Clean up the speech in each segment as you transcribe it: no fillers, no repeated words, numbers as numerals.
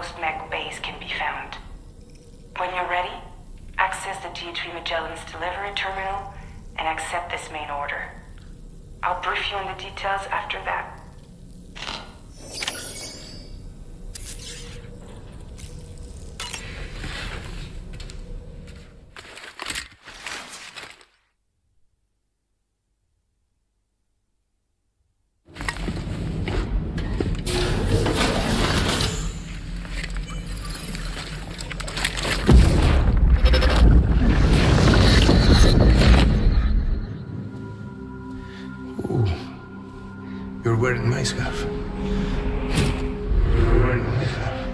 Ghost Mech base can be found. When you're ready, access the D3 Magellan's delivery terminal and accept this main order. I'll brief you on the details after that. You're wearing my scarf. You're wearing my scarf.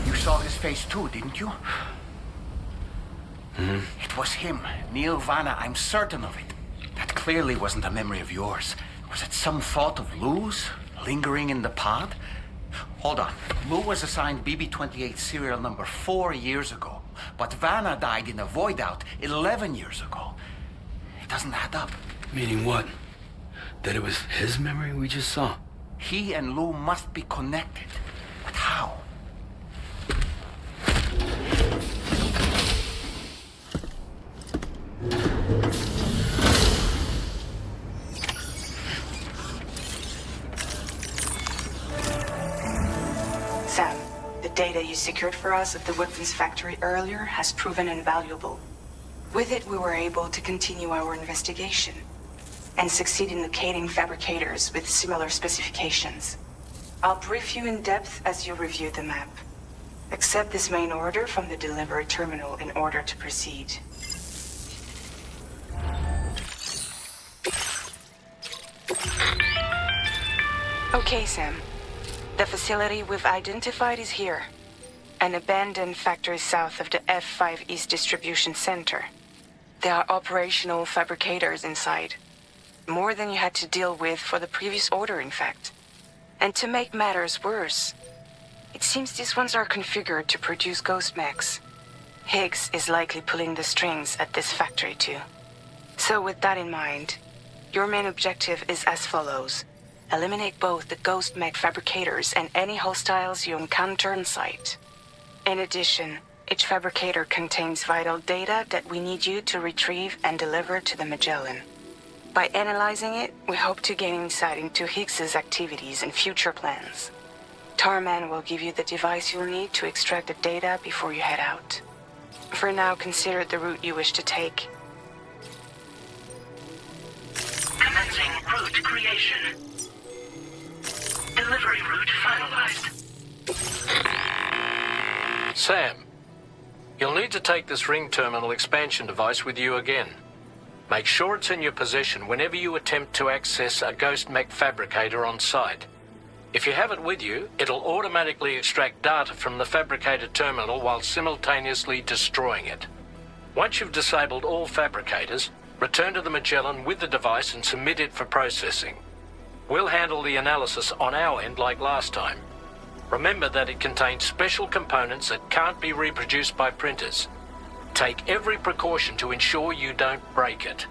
You saw his face too, didn't you? It was him, Neil Vanna, I'm certain of it. That clearly wasn't a memory of yours. Was it some thought of Lou's, lingering in the pod? Hold on. Lou was assigned BB-28 serial number 4 years ago. But Vanna died in a void out 11 years ago. It doesn't add up. Meaning what? That it was his memory we just saw? He and Lou must be connected. But how? Sam, the data you secured for us at the weapons factory earlier has proven invaluable. With it, we were able to continue our investigation and succeed in locating fabricators with similar specifications. I'll brief you in depth as you review the map. Accept this main order from the delivery terminal in order to proceed. Okay, Sam. The facility we've identified is here. An abandoned factory south of the F5 East Distribution Center. There are operational fabricators inside. More than you had to deal with for the previous order, in fact. And to make matters worse, it seems these ones are configured to produce ghost mechs. Higgs is likely pulling the strings at this factory too. So with that in mind, your main objective is as follows. Eliminate both the ghost mech fabricators and any hostiles you encounter on site. In addition, each fabricator contains vital data that we need you to retrieve and deliver to the Magellan. By analyzing it, we hope to gain insight into Higgs's activities and future plans. Tarman will give you the device you'll need to extract the data before you head out. For now, consider the route you wish to take. Commencing route creation. Delivery route finalized. Sam, you'll need to take this ring terminal expansion device with you again. Make sure it's in your possession whenever you attempt to access a ghost mech fabricator on site. If you have it with you, it'll automatically extract data from the fabricator terminal while simultaneously destroying it. Once you've disabled all fabricators, return to the Magellan with the device and submit it for processing. We'll handle the analysis on our end like last time. Remember that it contains special components that can't be reproduced by printers. Take every precaution to ensure you don't break it.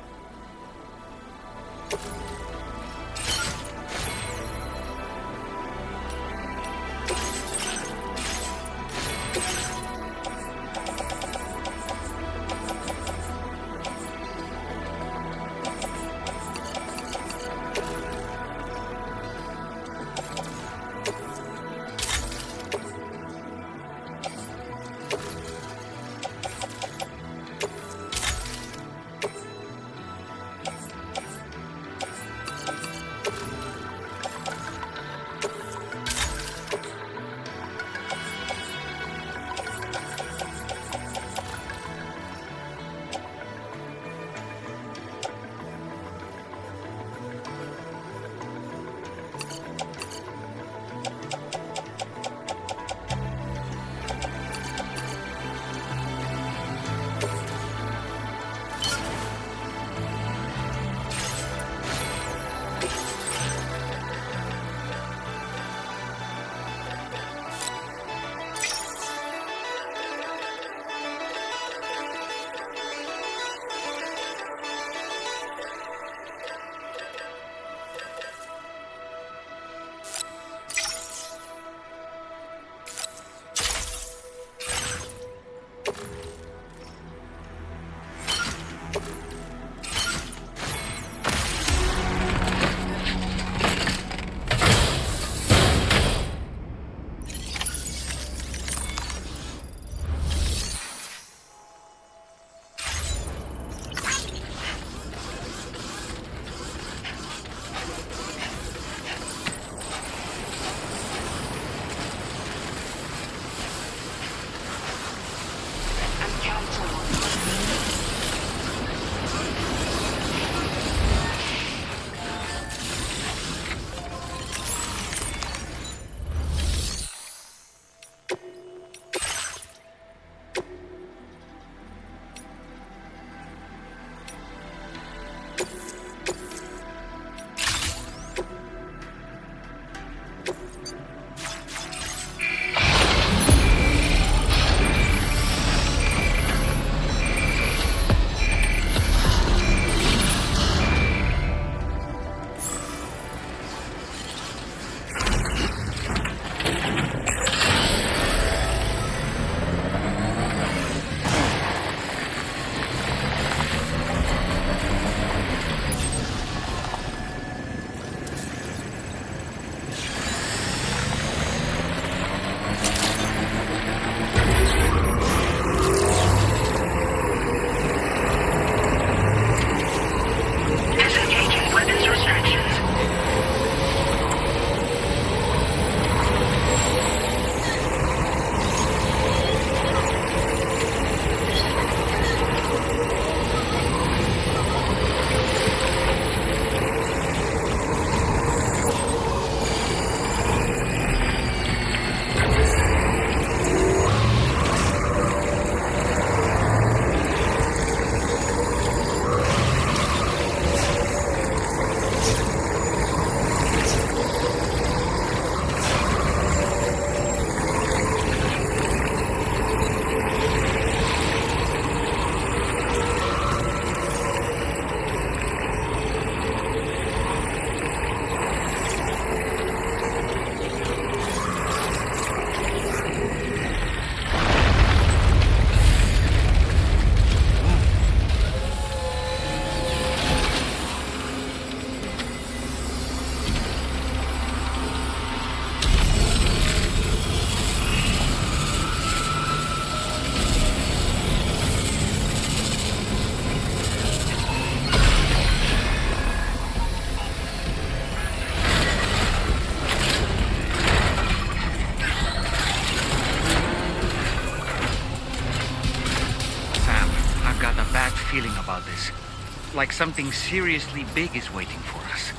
like something seriously big is waiting for us.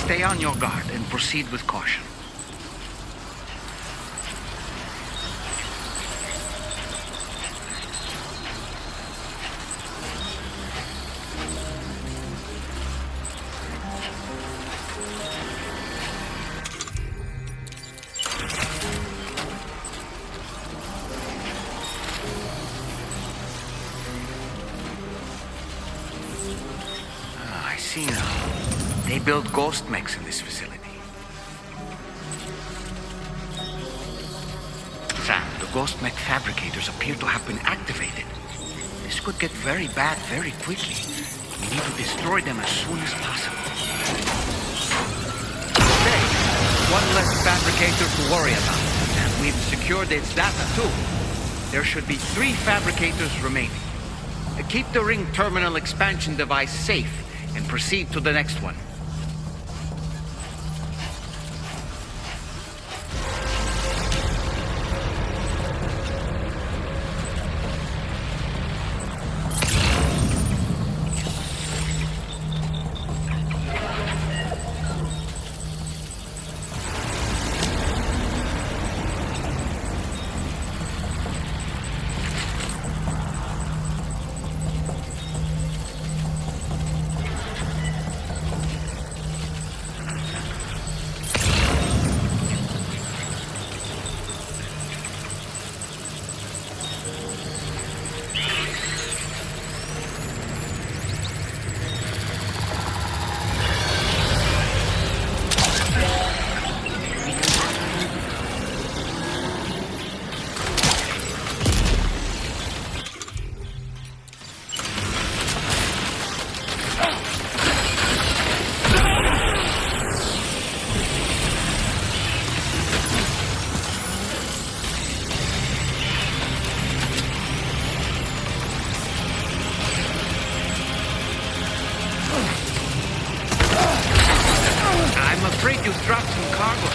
Stay on your guard and proceed with caution. They build ghost mechs in this facility. Sam, the ghost mech fabricators appear to have been activated. This could get very bad very quickly. We need to destroy them as soon as possible. Okay, one less fabricator to worry about. And we've secured its data too. There should be 3 fabricators remaining. Keep the ring terminal expansion device safe and proceed to the next one. You dropped some cargo,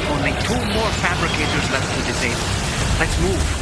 Only 2 more fabricators left to disable. Let's move.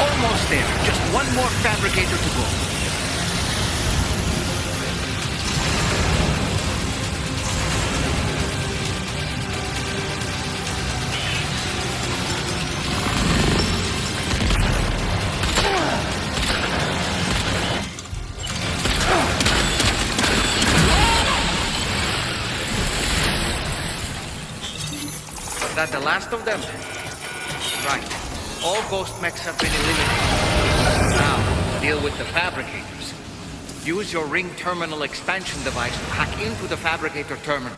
Almost there. Just one more fabricator to go. Is that the last of them? Right. All ghost mechs have been eliminated. Now, deal with the fabricators. Use your ring terminal expansion device to hack into the fabricator terminal.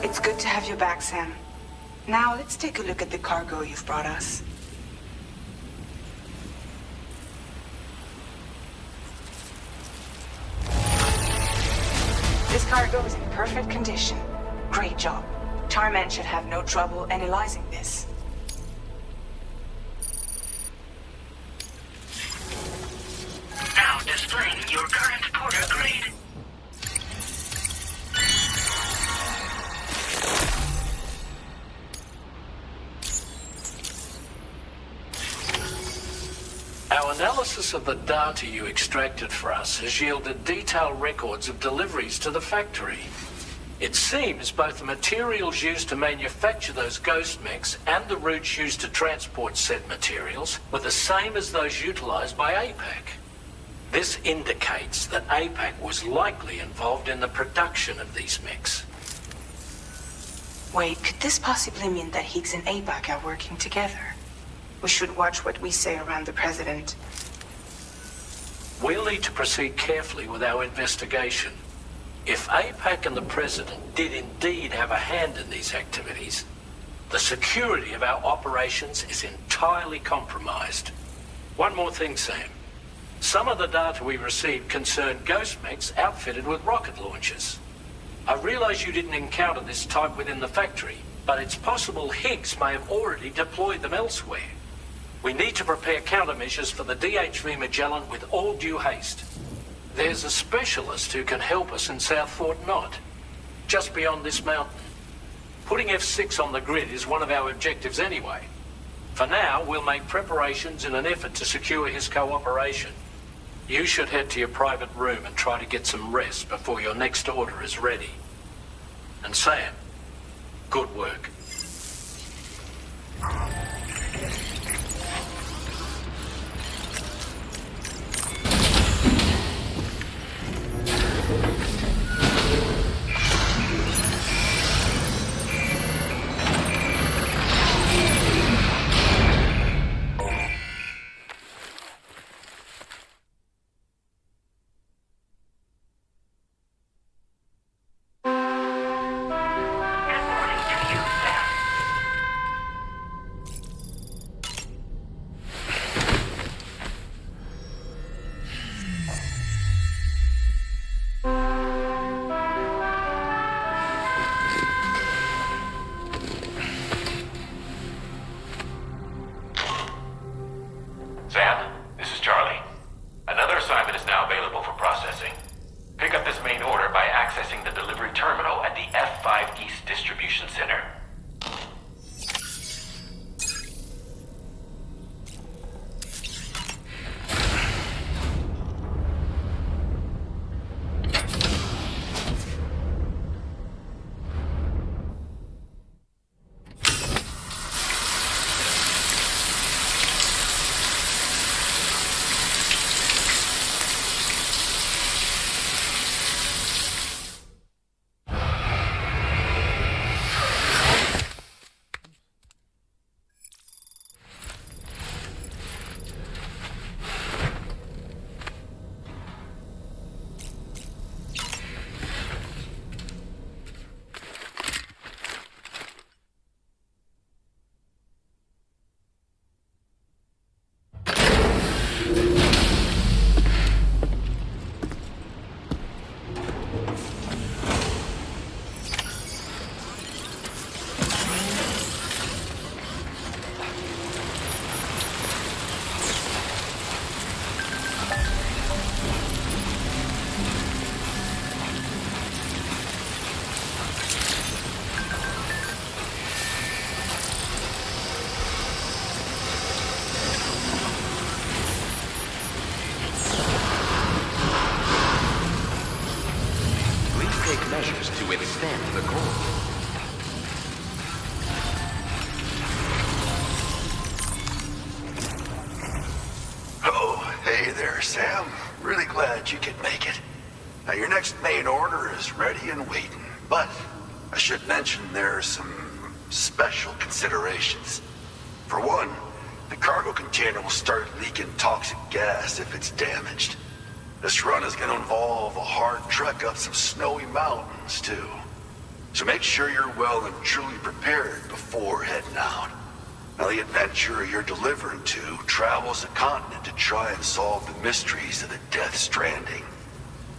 It's good to have you back, Sam. Now, let's take a look at the cargo you've brought us. This cargo is in perfect condition. Great job. Tarman should have no trouble analyzing this. Now displaying your current porter grade. Our analysis of the data you extracted for us has yielded detailed records of deliveries to the factory. It seems both the materials used to manufacture those ghost mechs and the routes used to transport said materials were the same as those utilized by APAC. This indicates that APAC was likely involved in the production of these mechs. Wait, could this possibly mean that Higgs and APAC are working together? We should watch what we say around the President. We'll need to proceed carefully with our investigation. If APAC and the President did indeed have a hand in these activities, the security of our operations is entirely compromised. One more thing, Sam. Some of the data we received concerned ghost mechs outfitted with rocket launchers. I realize you didn't encounter this type within the factory, but it's possible Higgs may have already deployed them elsewhere. We need to prepare countermeasures for the DHV Magellan with all due haste. There's a specialist who can help us in South Fort Knott, just beyond this mountain. Putting F6 on the grid is one of our objectives anyway. For now, we'll make preparations in an effort to secure his cooperation. You should head to your private room and try to get some rest before your next order is ready. And Sam, good work. Sam, this is Charlie. Another assignment is now available for processing. Pick up this main order by accessing the delivery terminal at the F5 East Distribution Center. Measures to extend the core. Oh, hey there, Sam. Really glad you could make it. Now, your next main order is ready and waiting, but I should mention there are some special considerations. For one, the cargo container will start leaking toxic gas if it's damaged. This run is going to involve a hard trek up some snowy mountains, too. So make sure you're well and truly prepared before heading out. Now, the adventurer you're delivering to travels the continent to try and solve the mysteries of the Death Stranding.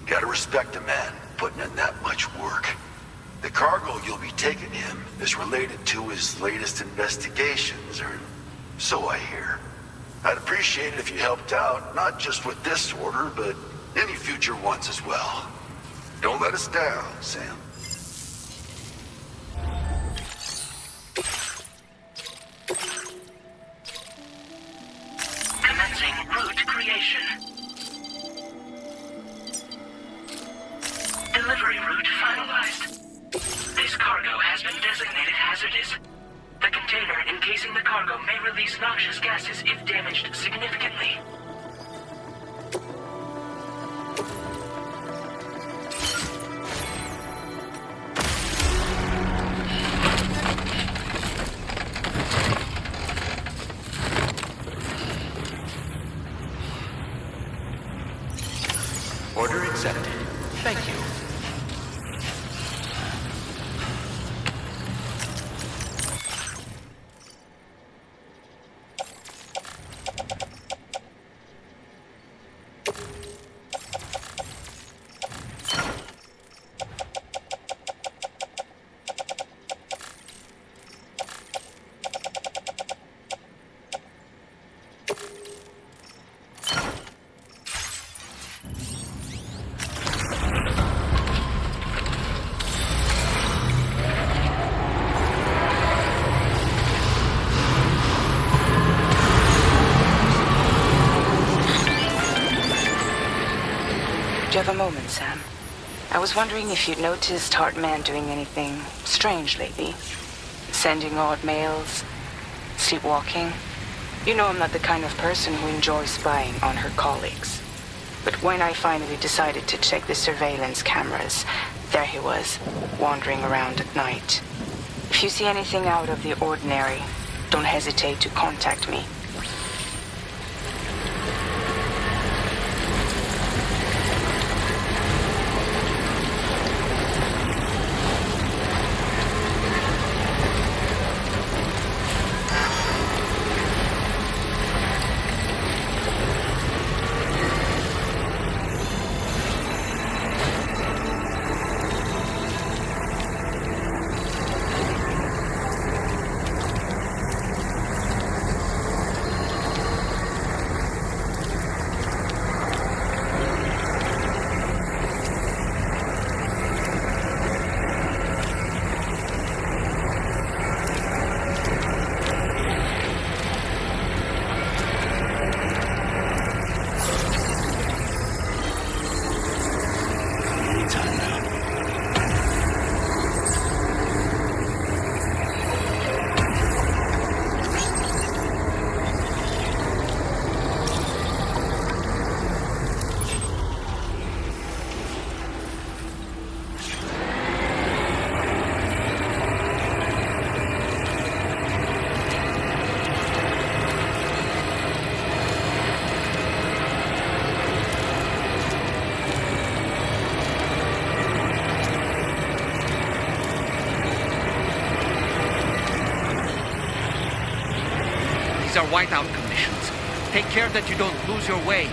Gotta respect a man putting in that much work. The cargo you'll be taking him is related to his latest investigations, or so I hear. I'd appreciate it if you helped out, not just with this order, but any future ones as well. Don't let us down, Sam. Commencing route creation. Delivery route finalized. This cargo has been designated hazardous. The container encasing the cargo may release noxious gases if damaged significantly. Order accepted. Thank you. Do you have a moment, Sam? I was wondering if you'd noticed Hartman doing anything strange lately. Sending odd mails, sleepwalking. You know I'm not the kind of person who enjoys spying on her colleagues. But when I finally decided to check the surveillance cameras, there he was, wandering around at night. If you see anything out of the ordinary, don't hesitate to contact me. whiteout conditions. Take care that you don't lose your way.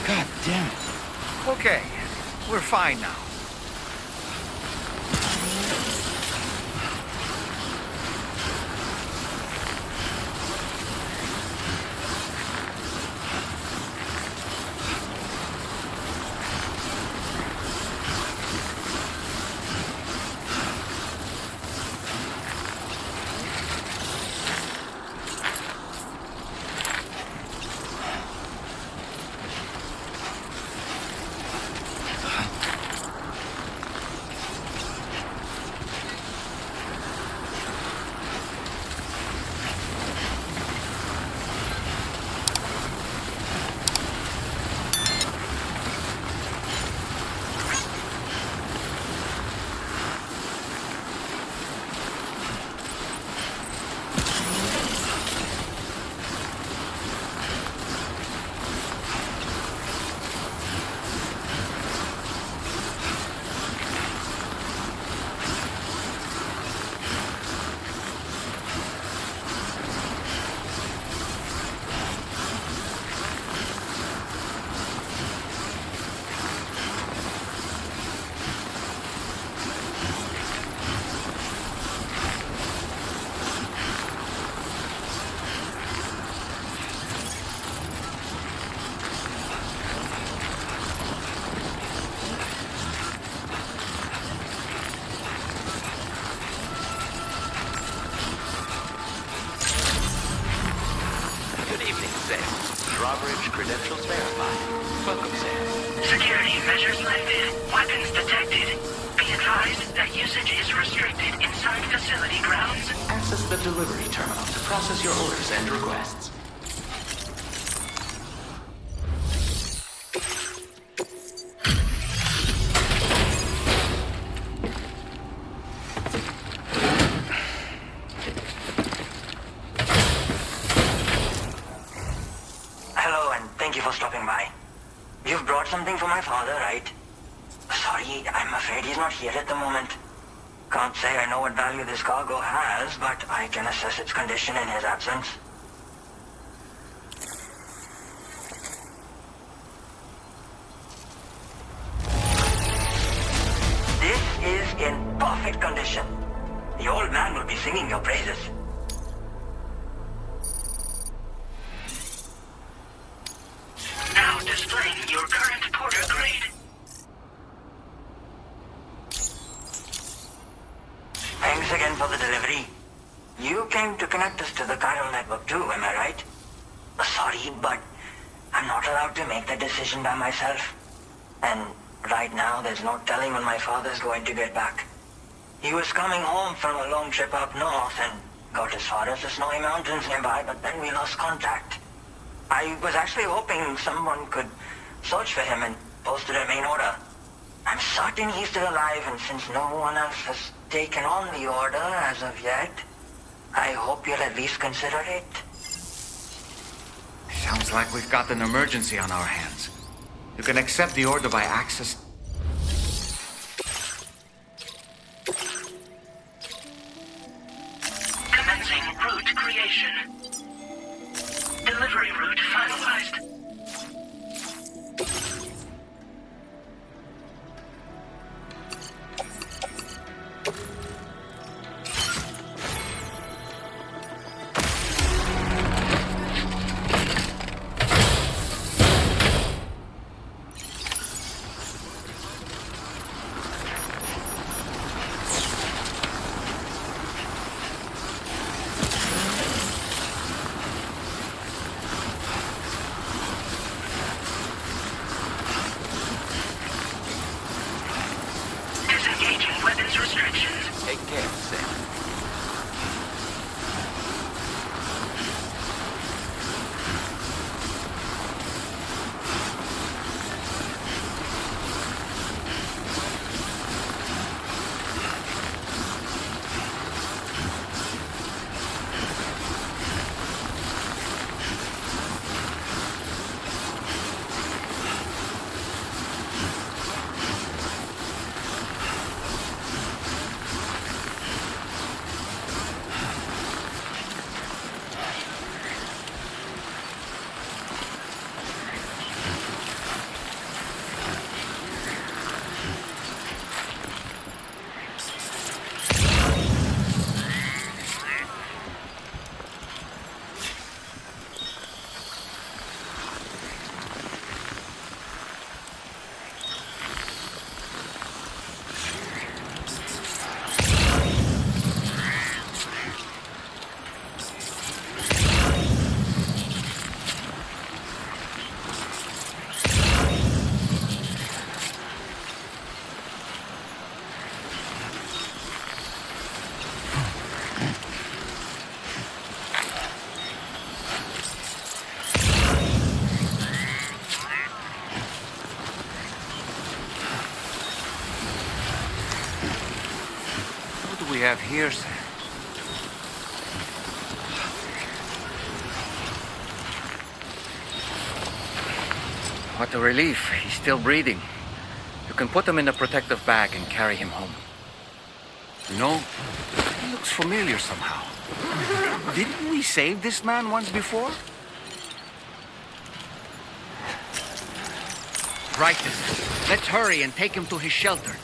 God damn it. Okay, we're fine now. Greetings, Sam. Drawbridge credentials verified. Welcome, Sam. Security measures lifted. Weapons detected. Be advised that usage is restricted inside facility grounds. Access the delivery terminal to process your orders and requests. Hello, and thank you for stopping by. You've brought something for my father, right? Sorry, I'm afraid he's not here at the moment. Can't say I know what value this cargo has, but I can assess its condition in his absence. This is in perfect condition. The old man will be singing your praises. Now displaying your current porter grade. Thanks again for the delivery. You came to connect us to the chiral network too, am I right? Sorry, but I'm not allowed to make that decision by myself. And right now, there's no telling when my father's going to get back. He was coming home from a long trip up north and got as far as the snowy mountains nearby, but then we lost contact. I was actually hoping someone could search for him and posted a main order. I'm certain he's still alive, and since no one else has taken on the order as of yet, I hope you'll at least consider it. Sounds like we've got an emergency on our hands. You can accept the order by access. Commencing route creation. Delivery route finalized. Disengaging weapons restrictions. Take care, Sam. What do we have here, Sam? What a relief. He's still breathing. You can put him in a protective bag and carry him home. You know, he looks familiar somehow. Didn't we save this man once before? Right. Let's hurry and take him to his shelter.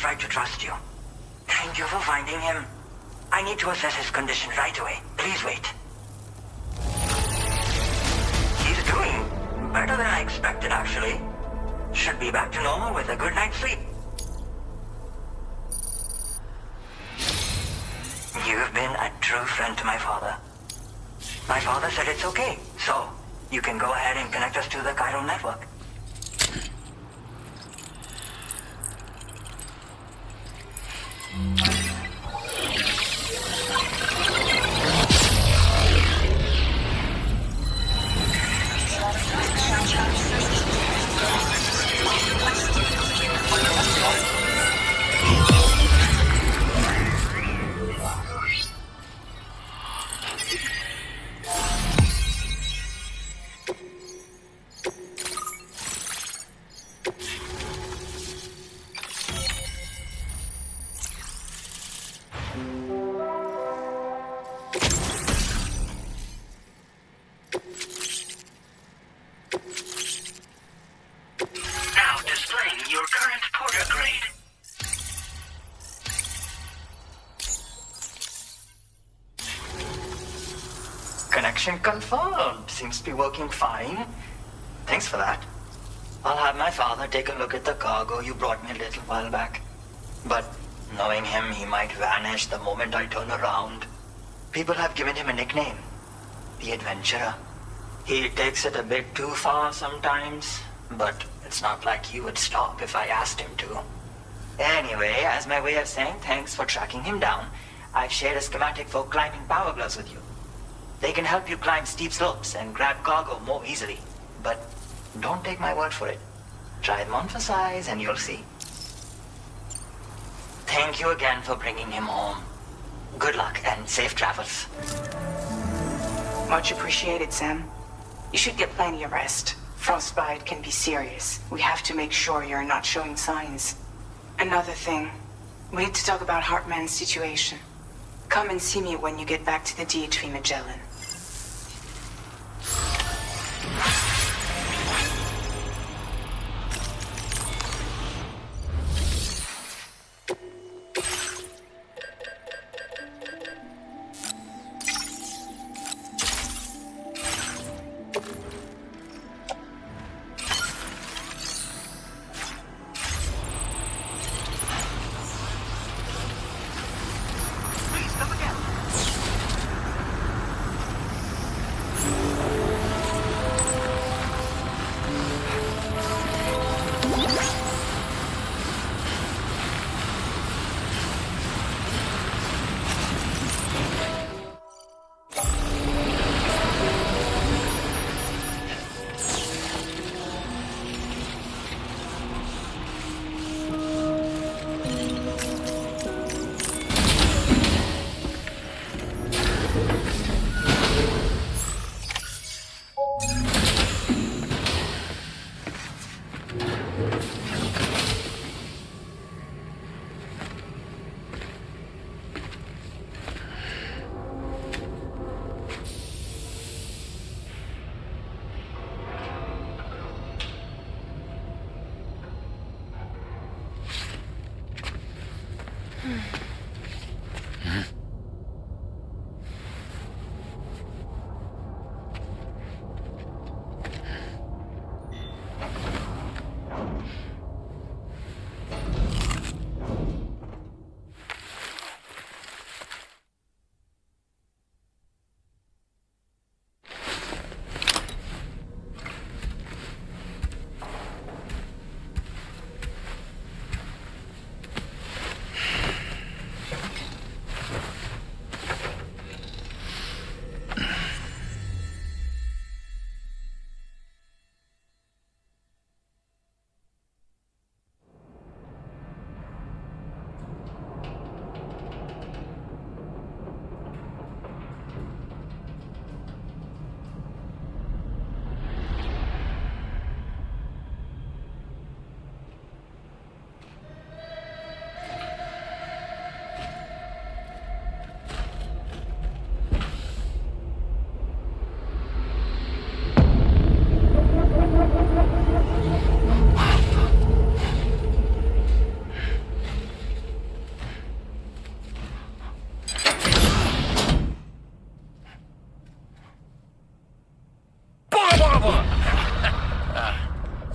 Right to trust you. Thank you for finding him. I need to assess his condition right away. Please wait. He's doing better than I expected, actually. Should be back to normal with a good night's sleep. You've been a true friend to my father. My father said it's okay, so you can go ahead and connect us to the chiral network. Connection confirmed. Seems to be working fine. Thanks for that. I'll have my father take a look at the cargo you brought me a little while back. But knowing him, he might vanish the moment I turn around. People have given him a nickname. The Adventurer. He takes it a bit too far sometimes, but it's not like he would stop if I asked him to. Anyway, as my way of saying thanks for tracking him down, I've shared a schematic for climbing power gloves with you. They can help you climb steep slopes and grab cargo more easily. But don't take my word for it. Try them on for size and you'll see. Thank you again for bringing him home. Good luck and safe travels. Much appreciated, Sam. You should get plenty of rest. Frostbite can be serious. We have to make sure you're not showing signs. Another thing, we need to talk about Hartman's situation. Come and see me when you get back to the DHV Magellan.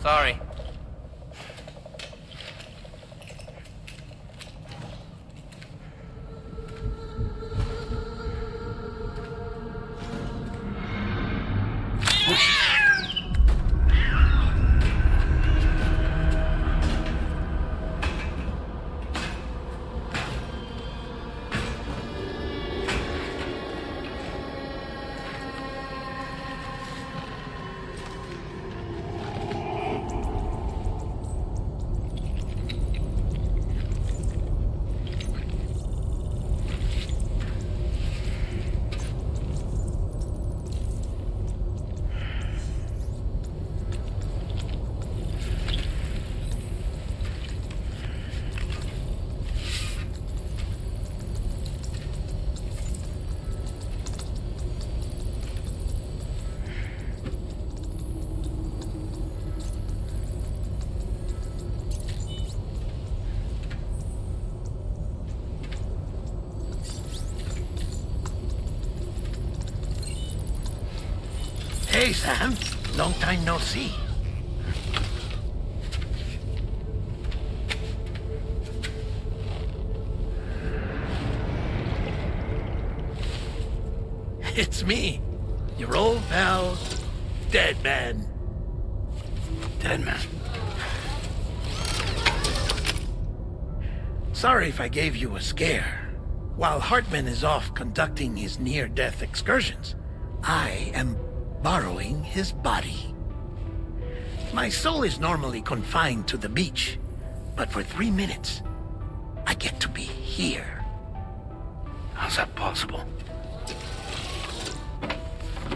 Sorry. Hey, Sam. Long time no see. It's me, your old pal, Dead Man. Dead Man. Sorry if I gave you a scare. While Hartman is off conducting his near-death excursions, I am borrowing his body. My soul is normally confined to the beach, but for 3 minutes, I get to be here. How's that possible?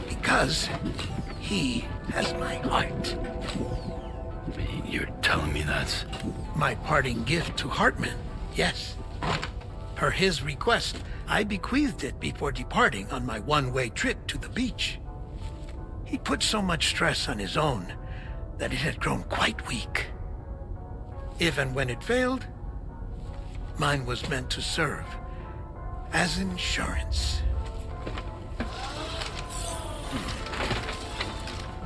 Because he has my heart. You're telling me that's... My parting gift to Hartman, yes. Per his request, I bequeathed it before departing on my one-way trip to the beach. He put so much stress on his own that it had grown quite weak. If and when it failed, mine was meant to serve as insurance.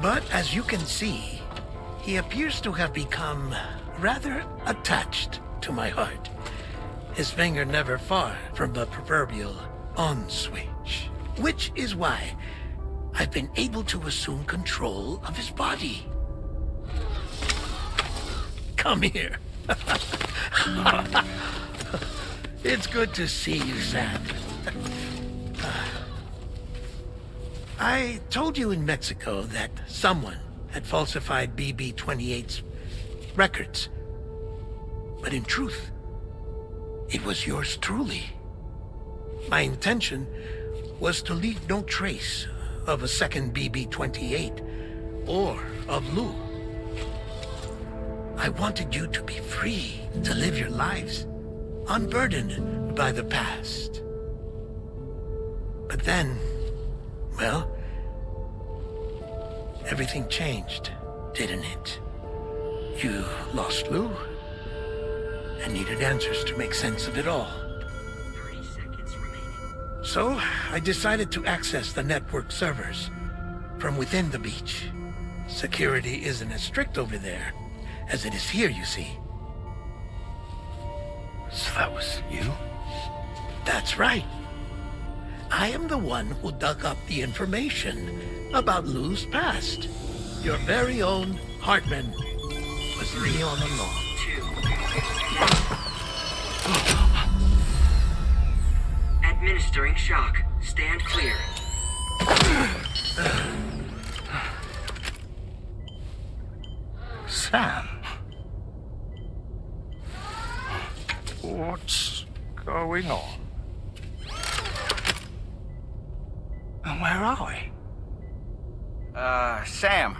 But as you can see, he appears to have become rather attached to my heart. His finger never far from the proverbial on switch, which is why I've been able to assume control of his body. Come here. It's good to see you, Sam. I told you in Mexico that someone had falsified BB-28's records. But in truth, it was yours truly. My intention was to leave no trace of a second BB-28 or of Lou. I wanted you to be free to live your lives, unburdened by the past. But then, well, everything changed, didn't it? You lost Lou and needed answers to make sense of it all. 30 seconds remaining. So, I decided to access the network servers from within the beach. Security isn't as strict over there as it is here, you see. So that was you? That's right. I am the one who dug up the information about Lou's past. Your very own Hartman was me all along. Administering shock. Stand clear. Sam. What's going on? And where are we? Sam.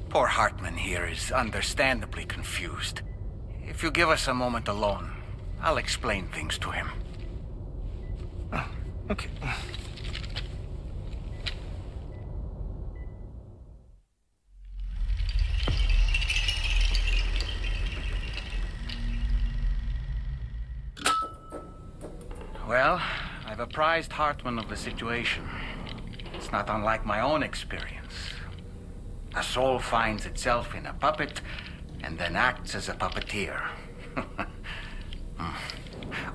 Poor Hartman here is understandably confused. If you give us a moment alone, I'll explain things to him. Oh, okay. Well, I've apprised Hartman of the situation. It's not unlike my own experience. A soul finds itself in a puppet and then acts as a puppeteer.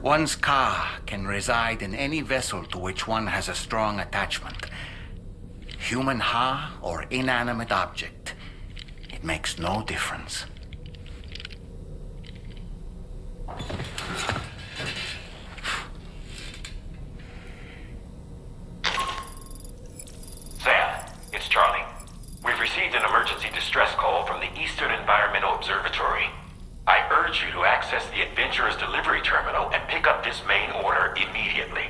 One's ka can reside in any vessel to which one has a strong attachment. Human ha or inanimate object. It makes no difference. Sam, it's Charlie. We've received an emergency distress call from the Eastern Environmental Observatory. I urge you to access the Adventurer's delivery terminal and pick up this main order immediately.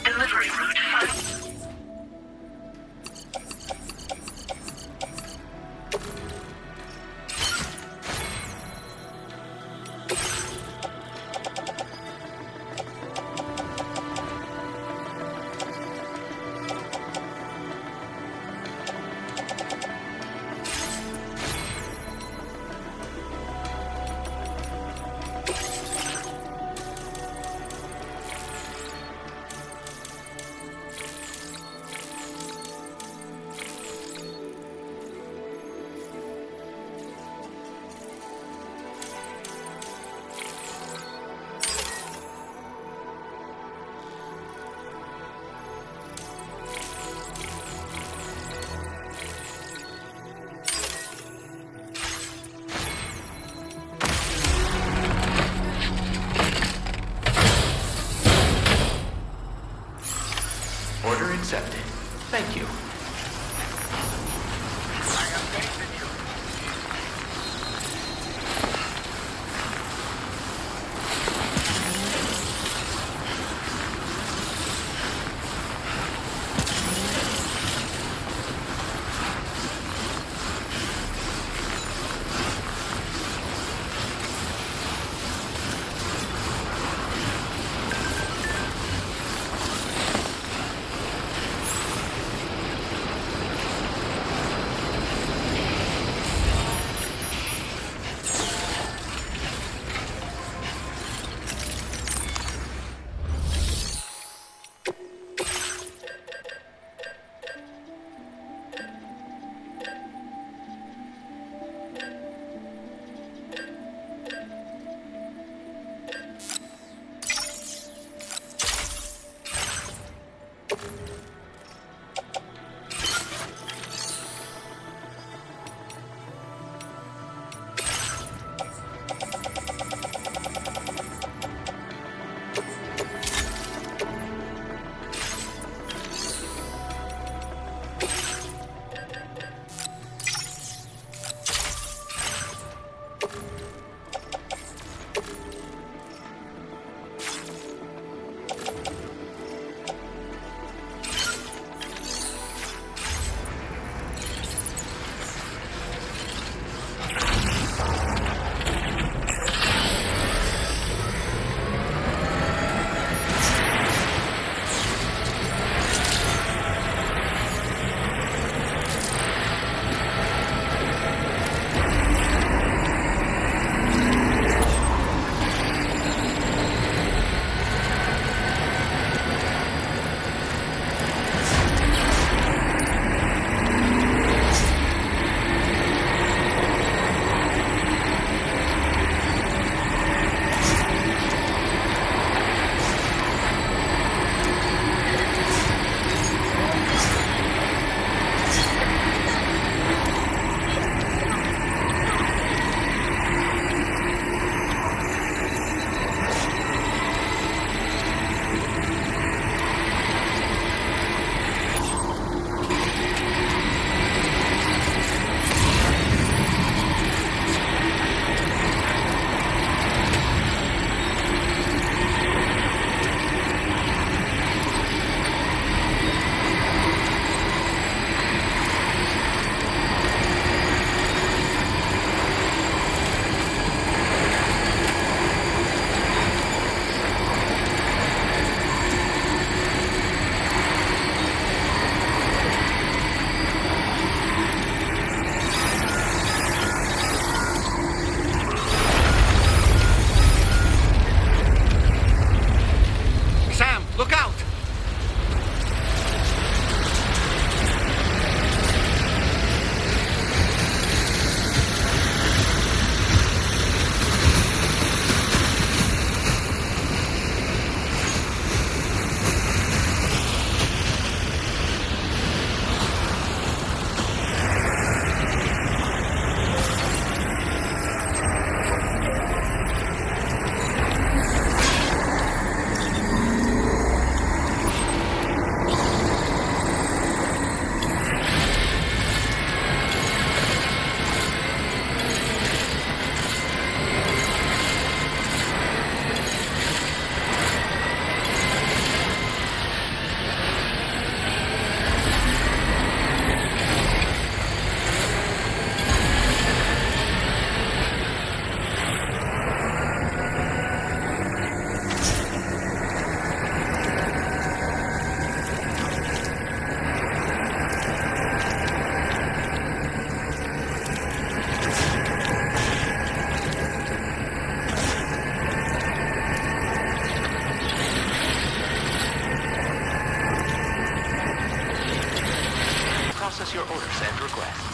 Delivery route 5. Order accepted. Thank you. discuss your orders and requests.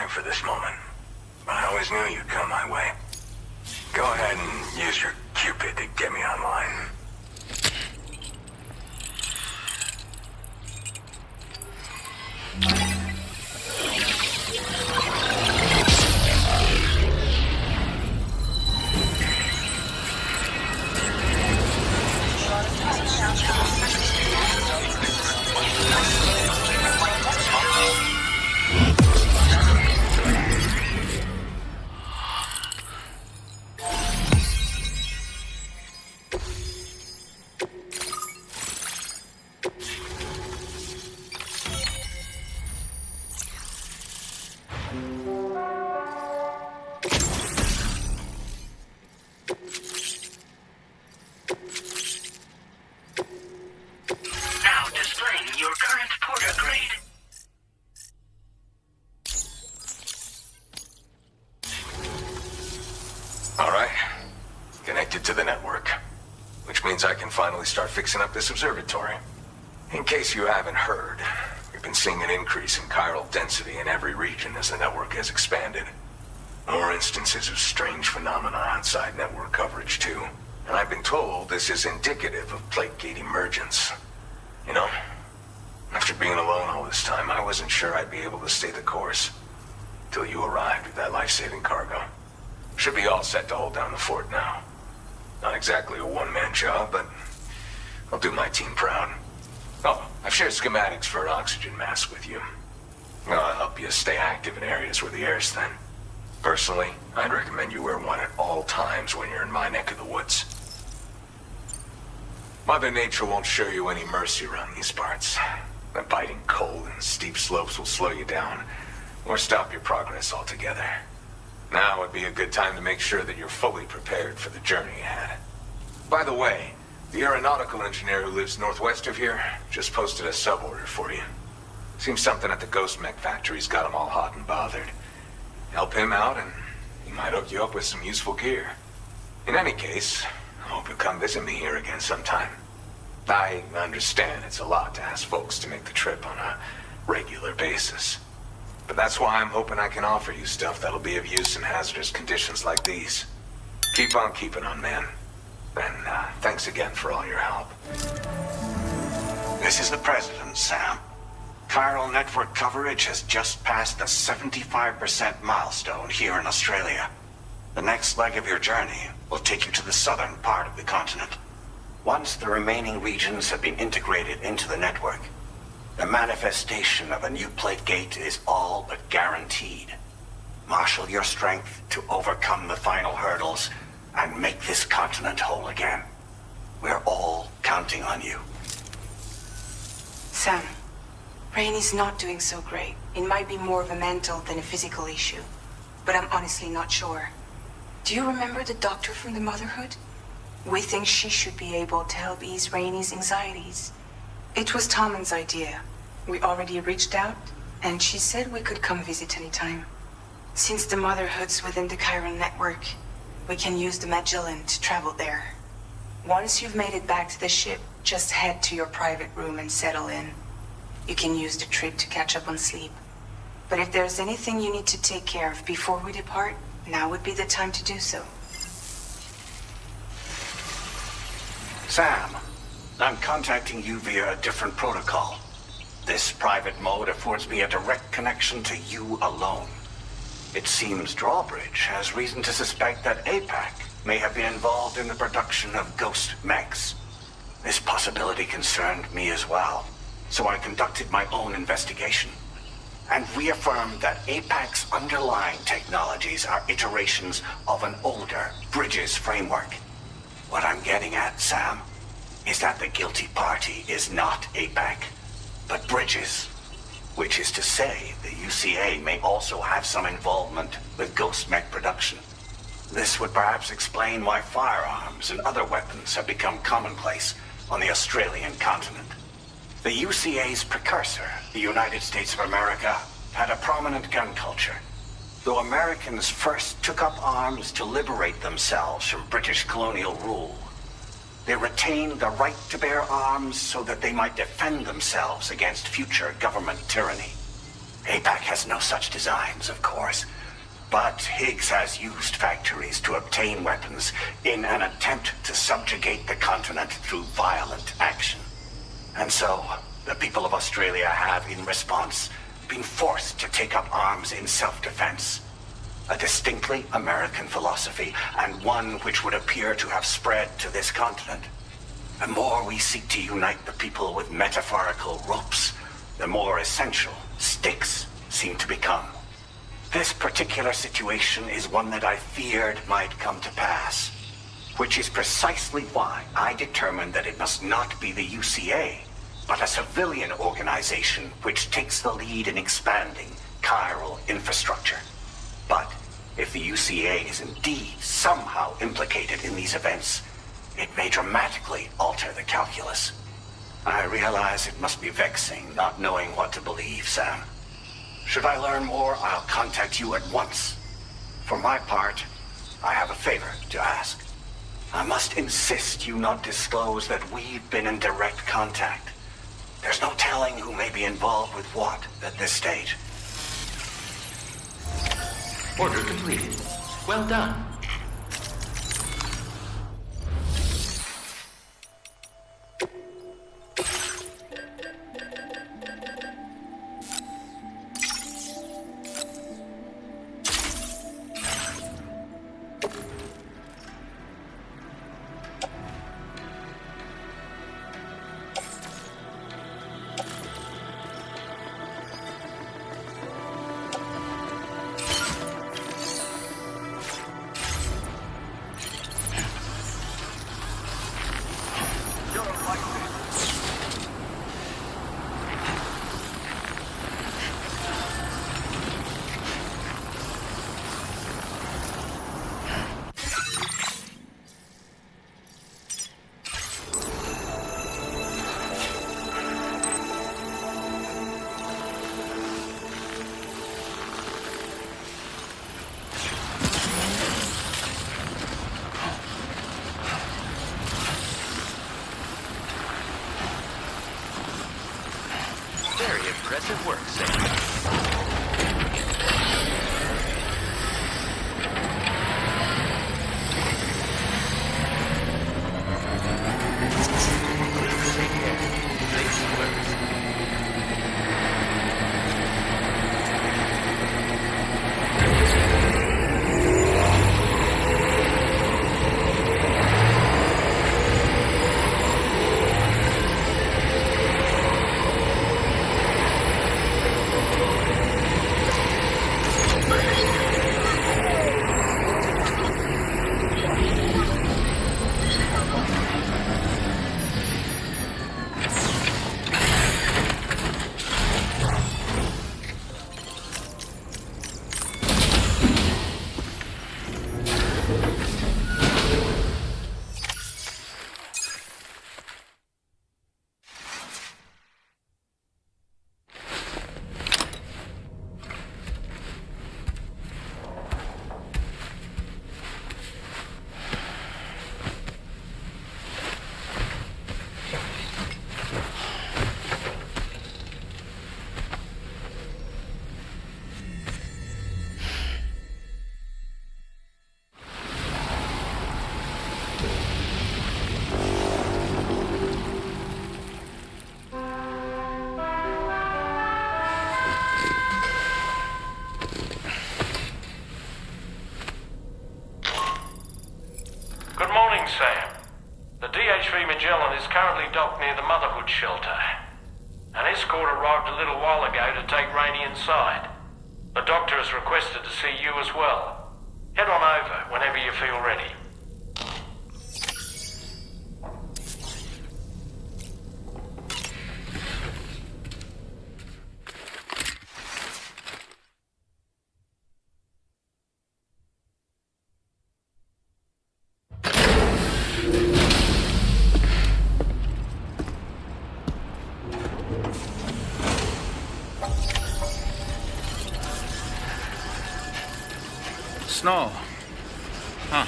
For this moment. I always knew you'd come my way. Go ahead and use your Cupid to get me online. I can finally start fixing up this observatory. In case you haven't heard, we've been seeing an increase in chiral density in every region as the network has expanded. More instances of strange phenomena outside network coverage too. And I've been told this is indicative of plate gate emergence. You know, after being alone all this time, I wasn't sure I'd be able to stay the course. Till you arrived with that life-saving cargo. Should be all set to hold down the fort now. Not exactly a one-man job, but I'll do my team proud. Oh, I've shared schematics for an oxygen mask with you. I'll help you stay active in areas where the air's thin. Personally, I'd recommend you wear one at all times when you're in my neck of the woods. Mother Nature won't show you any mercy around these parts. The biting cold and steep slopes will slow you down, or stop your progress altogether. Now would be a good time to make sure that you're fully prepared for the journey ahead. By the way, the aeronautical engineer who lives northwest of here just posted a sub-order for you. Seems something at the ghost mech factory's got him all hot and bothered. Help him out and he might hook you up with some useful gear. In any case, I hope you'll come visit me here again sometime. I understand it's a lot to ask folks to make the trip on a regular basis. But that's why I'm hoping I can offer you stuff that'll be of use in hazardous conditions like these. Keep on keeping on, man. And thanks again for all your help. This is the President, Sam. Chiral network coverage has just passed the 75% milestone here in Australia. The next leg of your journey will take you to the southern part of the continent. Once the remaining regions have been integrated into the network, the manifestation of a new plate gate is all but guaranteed. Marshal your strength to overcome the final hurdles and make this continent whole again. We're all counting on you. Sam, Rainey's not doing so great. It might be more of a mental than a physical issue, but I'm honestly not sure. Do you remember the doctor from the Motherhood? We think she should be able to help ease Rainey's anxieties. It was Tommen's idea. We already reached out, and she said we could come visit anytime. Since the Motherhood's within the Chiron network, we can use the Magellan to travel there. Once you've made it back to the ship, just head to your private room and settle in. You can use the trip to catch up on sleep. But if there's anything you need to take care of before we depart, now would be the time to do so. Sam, I'm contacting you via a different protocol. This private mode affords me a direct connection to you alone. It seems Drawbridge has reason to suspect that APAC may have been involved in the production of ghost mechs. This possibility concerned me as well, so I conducted my own investigation and reaffirmed that APAC's underlying technologies are iterations of an older Bridges framework. What I'm getting at, Sam, is that the guilty party is not APAC, but Bridges. Which is to say, the UCA may also have some involvement with ghost mech production. This would perhaps explain why firearms and other weapons have become commonplace on the Australian continent. The UCA's precursor, the United States of America, had a prominent gun culture. Though Americans first took up arms to liberate themselves from British colonial rule, they retained the right to bear arms so that they might defend themselves against future government tyranny. APAC has no such designs, of course, but Higgs has used factories to obtain weapons in an attempt to subjugate the continent through violent action. And so, the people of Australia have, in response, been forced to take up arms in self-defense. A distinctly American philosophy, and one which would appear to have spread to this continent. The more we seek to unite the people with metaphorical ropes, the more essential sticks seem to become. This particular situation is one that I feared might come to pass, which is precisely why I determined that it must not be the UCA, but a civilian organization which takes the lead in expanding chiral infrastructure. But if the UCA is indeed somehow implicated in these events, it may dramatically alter the calculus. I realize it must be vexing not knowing what to believe, Sam. Should I learn more, I'll contact you at once. For my part, I have a favor to ask. I must insist you not disclose that we've been in direct contact. There's no telling who may be involved with what at this stage. Order completed. Well done. shelter. An escort arrived a little while ago to take Rainey inside. The doctor has requested to see you as well. Head on over whenever you feel ready. Snow. Huh.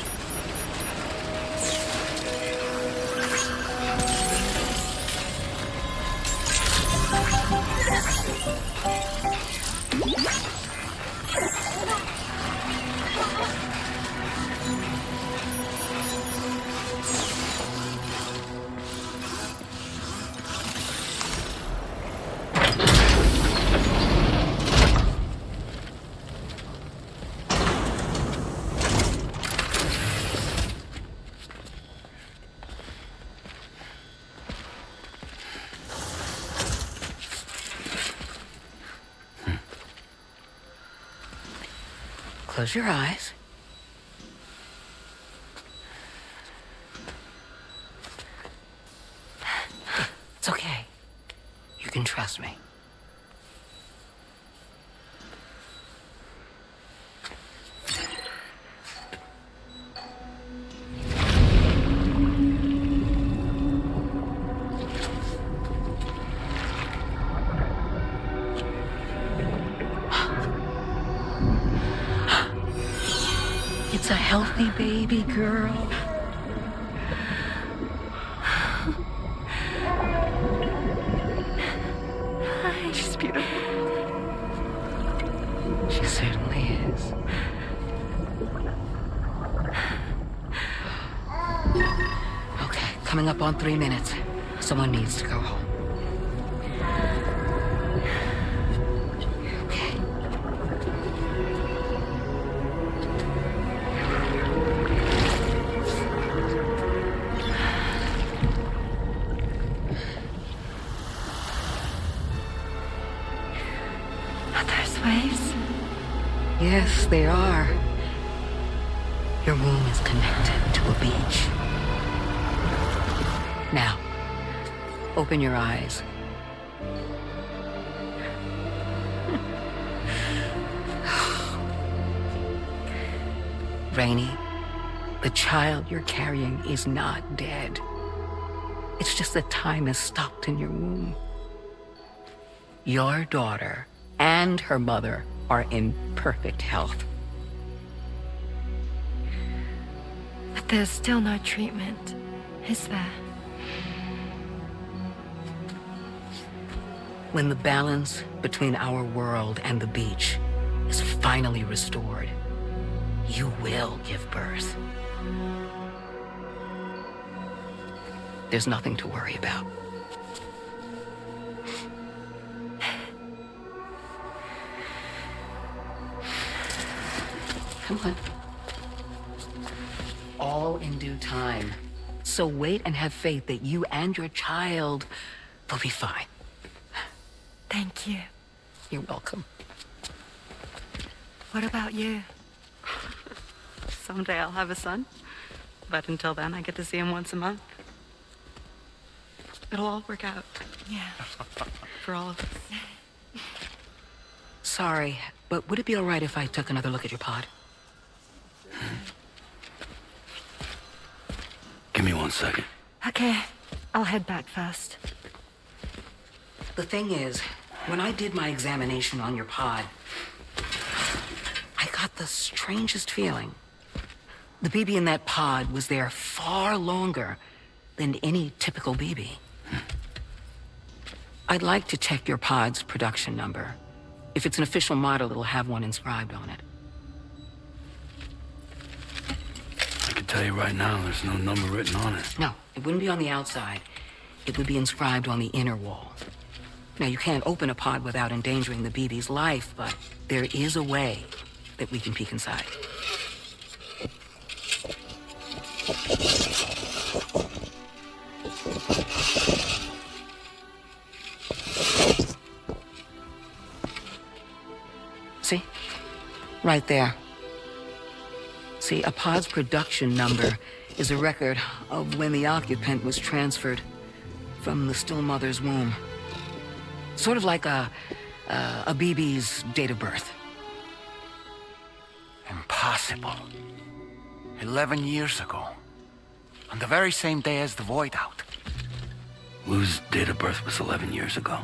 Close your eyes. It's okay. You can trust me. It's a healthy baby girl. She's beautiful. She certainly is. Okay, coming up on 3 minutes. Someone needs to go home. Waves? Yes, they are. Your womb is connected to a beach. Now, open your eyes. Rainey, the child you're carrying is not dead. It's just that time has stopped in your womb. Your daughter and her mother are in perfect health. But there's still no treatment, is there? When the balance between our world and the beach is finally restored, you will give birth. There's nothing to worry about. Come on. All in due time. So wait and have faith that you and your child will be fine. Thank you. You're welcome. What about you? Someday I'll have a son. But until then, I get to see him once a month. It'll all work out. Yeah. For all of us. Sorry, but would it be all right if I took another look at your pod? Give me 1 second. Okay, I'll head back first. The thing is, when I did my examination on your pod, I got the strangest feeling. The BB in that pod was there far longer than any typical BB. I'd like to check your pod's production number. If it's an official model, it'll have one inscribed on it. I can tell you right now, there's no number written on it. No, it wouldn't be on the outside. It would be inscribed on the inner wall. Now, you can't open a pod without endangering the BB's life, but there is a way that we can peek inside. See? Right there. See, a pod's production number is a record of when the occupant was transferred from the still mother's womb. Sort of like a BB's date of birth. Impossible. 11 years ago. On the very same day as the void out. Lou's date of birth was 11 years ago.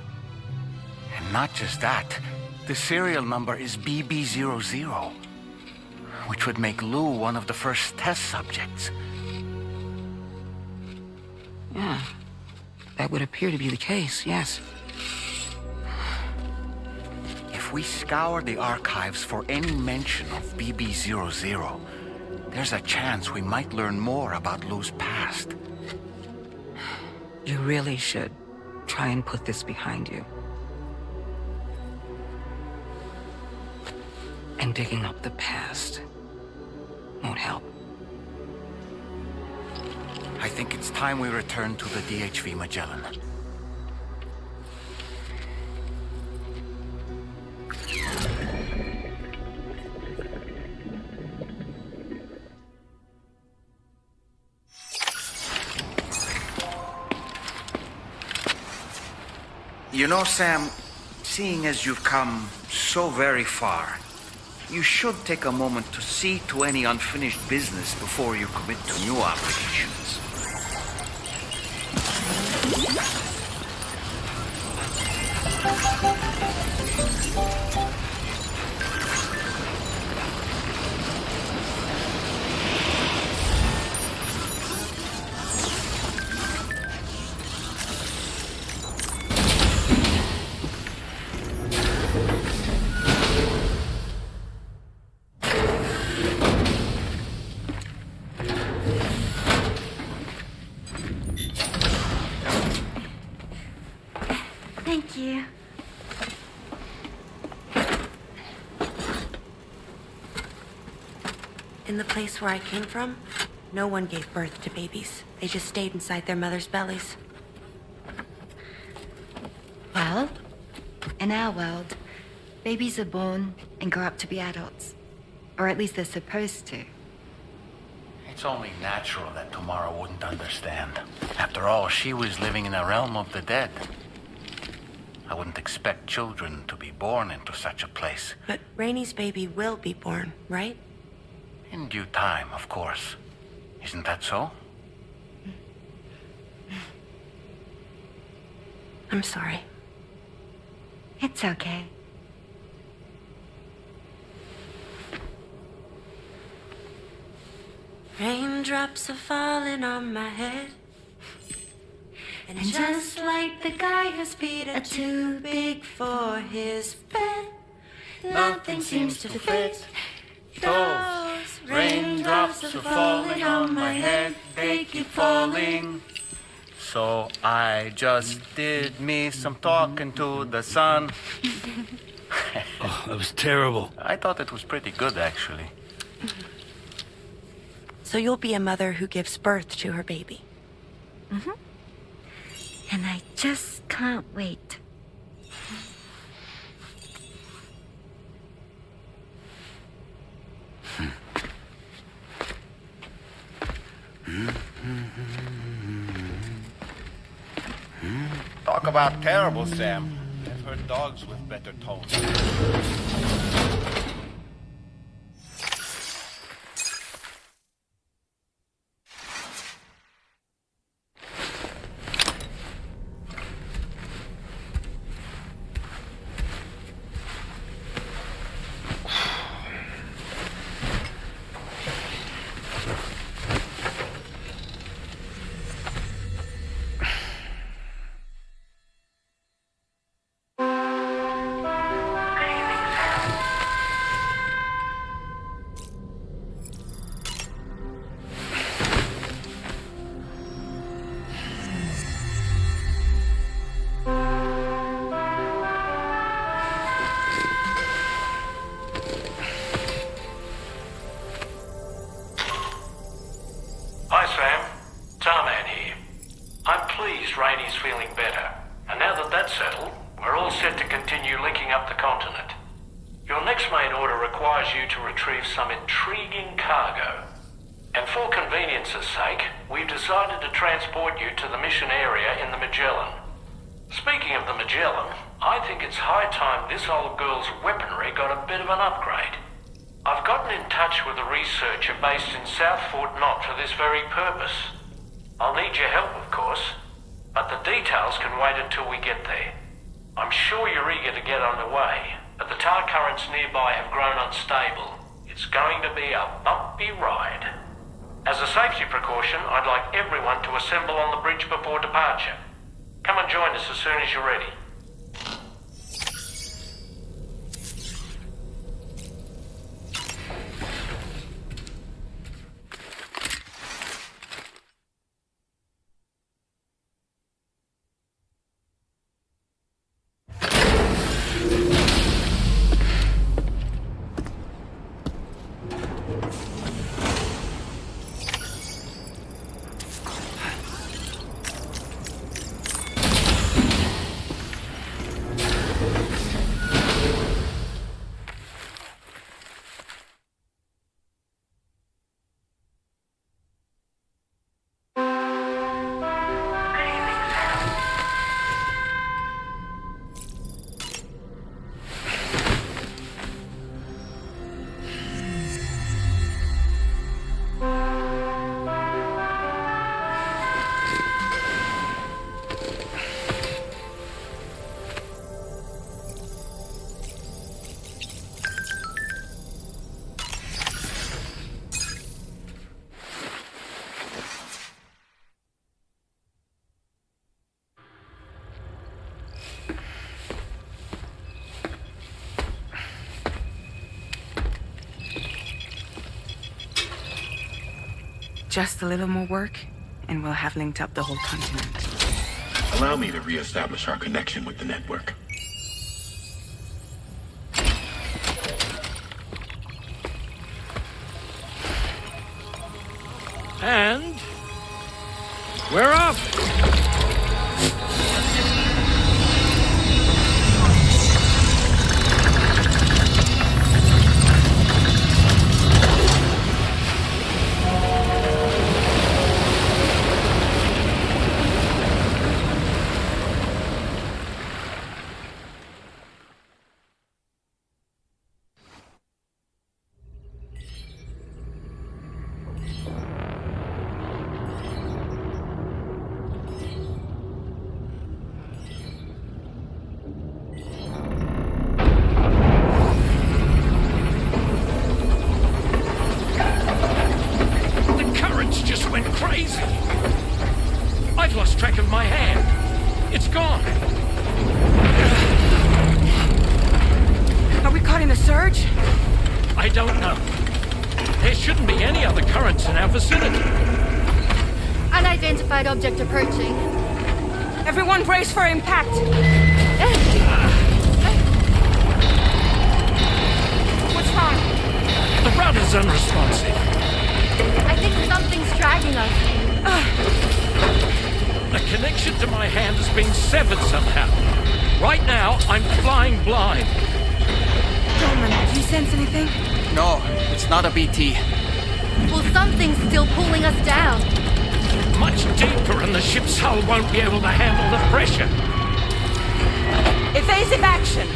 And not just that, the serial number is BB00, which would make Lou one of the first test subjects. Yeah, that would appear to be the case, yes. If we scour the archives for any mention of BB00, there's a chance we might learn more about Lou's past. You really should try and put this behind you. And digging up the past won't help. I think it's time we return to the DHV Magellan. You know, Sam, seeing as you've come so very far, you should take a moment to see to any unfinished business before you commit to new obligations. Thank you. In the place where I came from, no one gave birth to babies. They just stayed inside their mother's bellies. Well, in our world, babies are born and grow up to be adults. Or at least they're supposed to. It's only natural that Tamara wouldn't understand. After all, she was living in a realm of the dead. I wouldn't expect children to be born into such a place. But Rainey's baby will be born, right? In due time, of course. Isn't that so? I'm sorry. It's okay. Raindrops are falling on my head. And just like the guy whose feet are too big for his bed, nothing seems to fit. Those raindrops are falling on my head, they keep falling. So I just did me some talking to the sun. Oh, that was terrible. I thought it was pretty good, actually. So you'll be a mother who gives birth to her baby. Mm-hmm. And I just can't wait. Talk about terrible, Sam. I've heard dogs with better tones. next main order requires you to retrieve some intriguing cargo. And for convenience's sake, we've decided to transport you to the mission area in the Magellan. Speaking of the Magellan, I think it's high time this old girl's weaponry got a bit of an upgrade. I've gotten in touch with a researcher based in South Fort Knott for this very purpose. I'll need your help, of course, but the details can wait until we get there. I'm sure you're eager to get underway, but the tar currents nearby have grown unstable. It's going to be a bumpy ride. As a safety precaution, I'd like everyone to assemble on the bridge before departure. Come and join us as soon as you're ready. Just a little more work, and we'll have linked up the whole continent. Allow me to reestablish our connection with the network. And we're off! Object approaching. Everyone brace for impact! What's wrong? The rudder's unresponsive. I think something's dragging us. The connection to my hand has been severed somehow. Right now, I'm flying blind. Dolman, do you sense anything? No, it's not a BT. Well, something's still pulling us down. Much deeper, and the ship's hull won't be able to handle the pressure. Evasive action!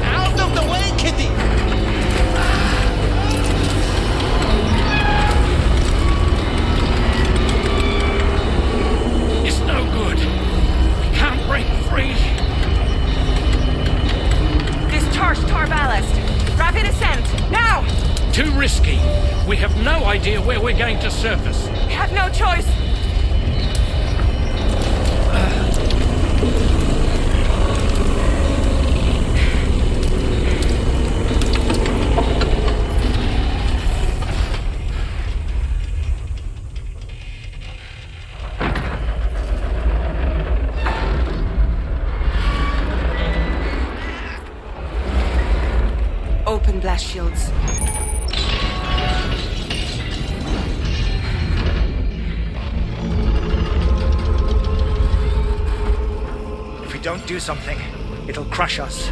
Out of the way, Kitty! It's no good. We can't break free. Discharge tar ballast. Rapid ascent, now! Too risky. We have no idea where we're going to surface. We have no choice. Open blast shields. don't do something, it'll crush us.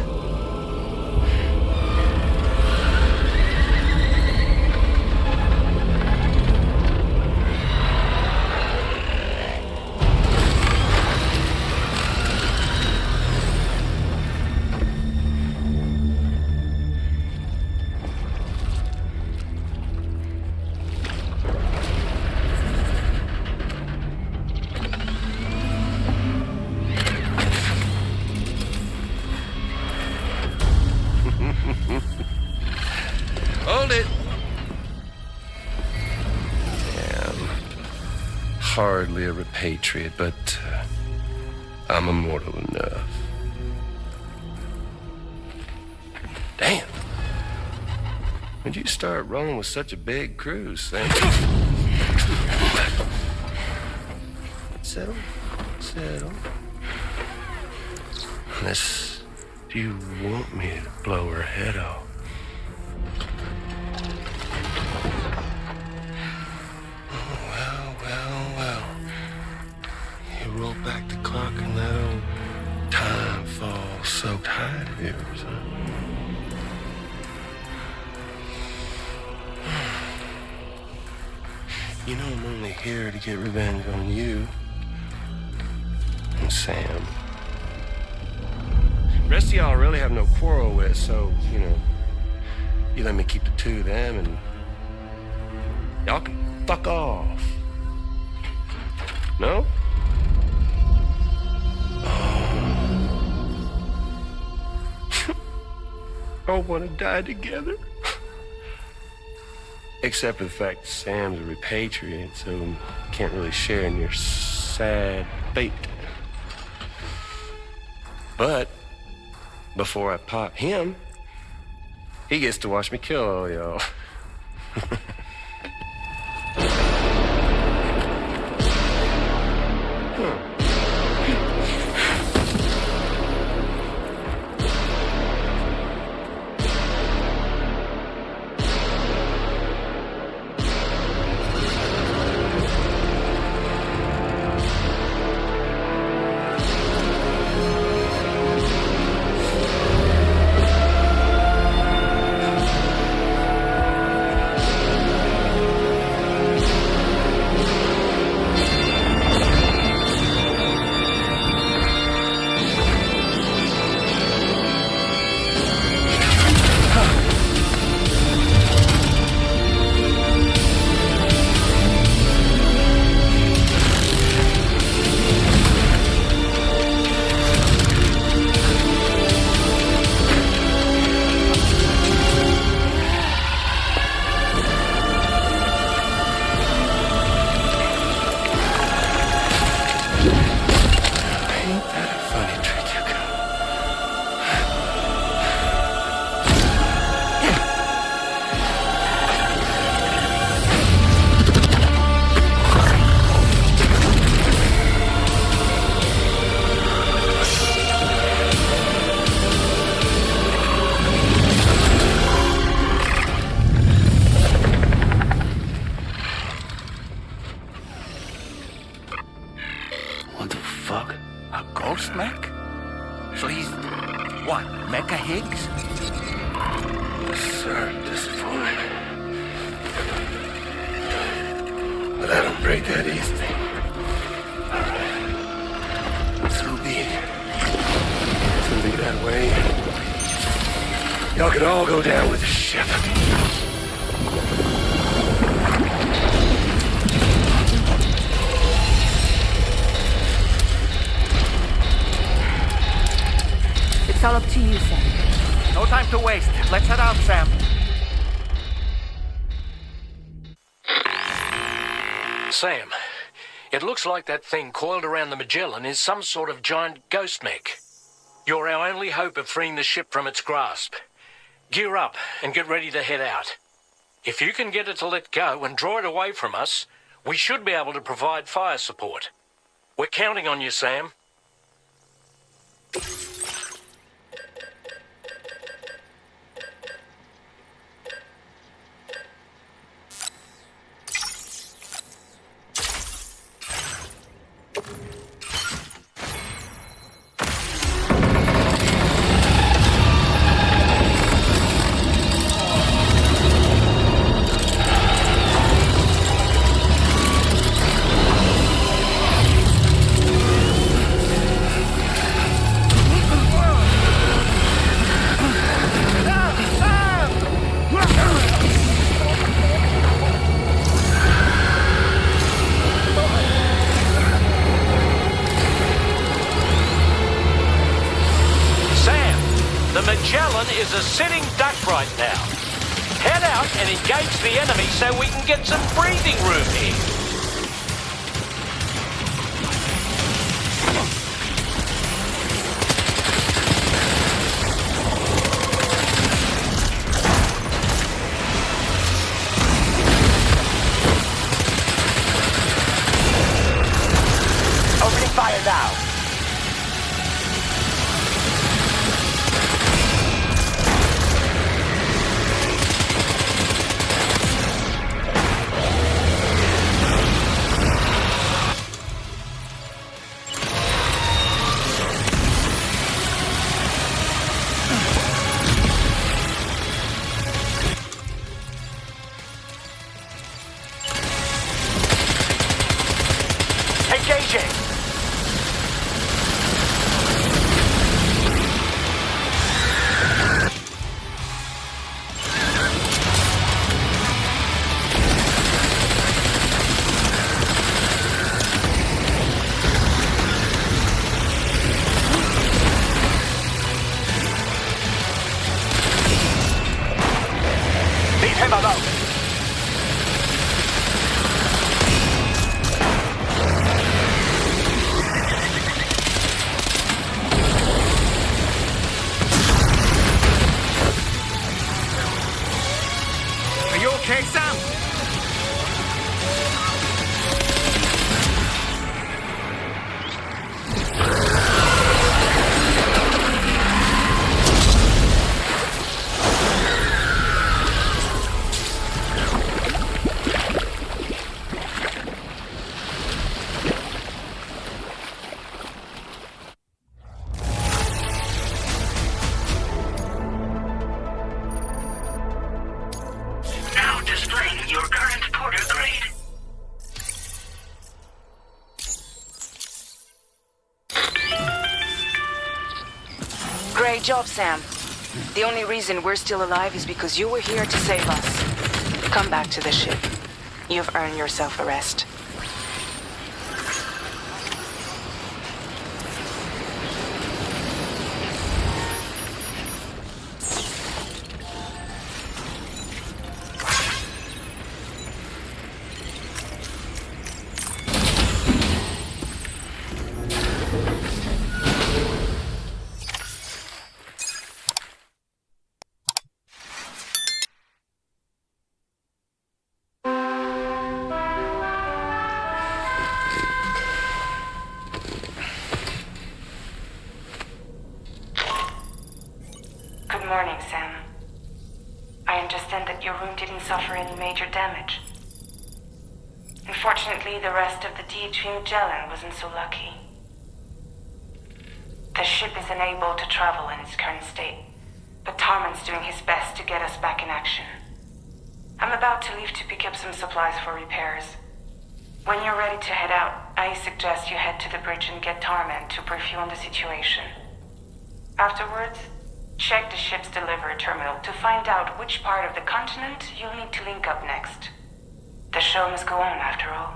Hold it! Damn. Hardly a repatriate, but I'm immortal enough. Damn. When'd you start rolling with such a big crew, Sam? Settle. Unless you want me to blow her head off. Well. You roll back the clock and that old time fall soaked hide of yours, huh? You know I'm only here to get revenge on you and Sam. The rest of y'all really have no quarrel with, so, you let me keep the two of them and y'all can fuck off. No? All want to die together. Except for the fact that Sam's a repatriate, so can't really share in your sad fate. But before I pop him, he gets to watch me kill all y'all. It's all up to you, Sam. No time to waste. Let's head out, Sam. Sam, it looks like that thing coiled around the Magellan is some sort of giant ghost mech. You're our only hope of freeing the ship from its grasp. Gear up and get ready to head out. If you can get it to let go and draw it away from us, we should be able to provide fire support. We're counting on you, Sam. Talon is a sitting duck right now. Head out and engage the enemy so we can get some breathing room here. Opening fire now. Engaging. Leave him alone. Are you okay, Sam? Now displaying your current porter grade. Great job, Sam. The only reason we're still alive is because you were here to save us. Come back to the ship. You've earned yourself a rest. Good morning, Sam. I understand that your room didn't suffer any major damage. Unfortunately, the rest of the DHV Magellan wasn't so lucky. The ship is unable to travel in its current state, but Tarman's doing his best to get us back in action. I'm about to leave to pick up some supplies for repairs. When you're ready to head out, I suggest you head to the bridge and get Tarman to brief you on the situation. Afterwards, check the ship's delivery terminal to find out which part of the continent you'll need to link up next. The show must go on, after all.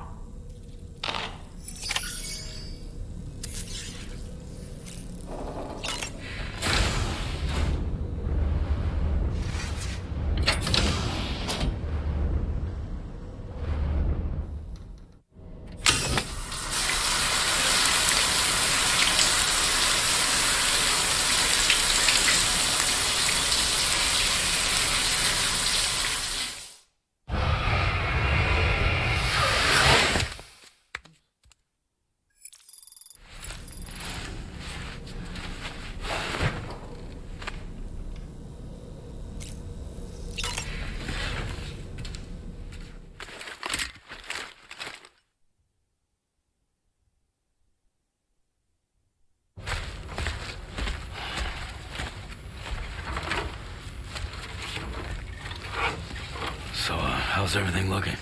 How's everything looking?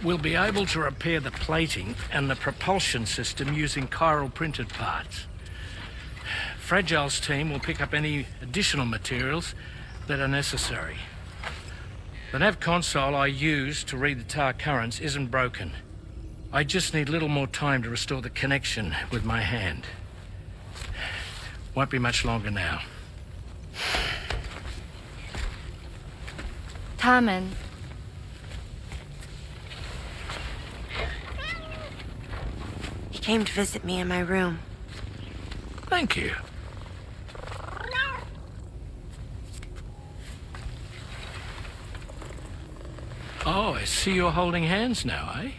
We'll be able to repair the plating and the propulsion system using chiral printed parts. Fragile's team will pick up any additional materials that are necessary. The nav console I use to read the tower currents isn't broken. I just need a little more time to restore the connection with my hand. Won't be much longer now. Carmen. He came to visit me in my room. Thank you. Oh, I see you're holding hands now, eh?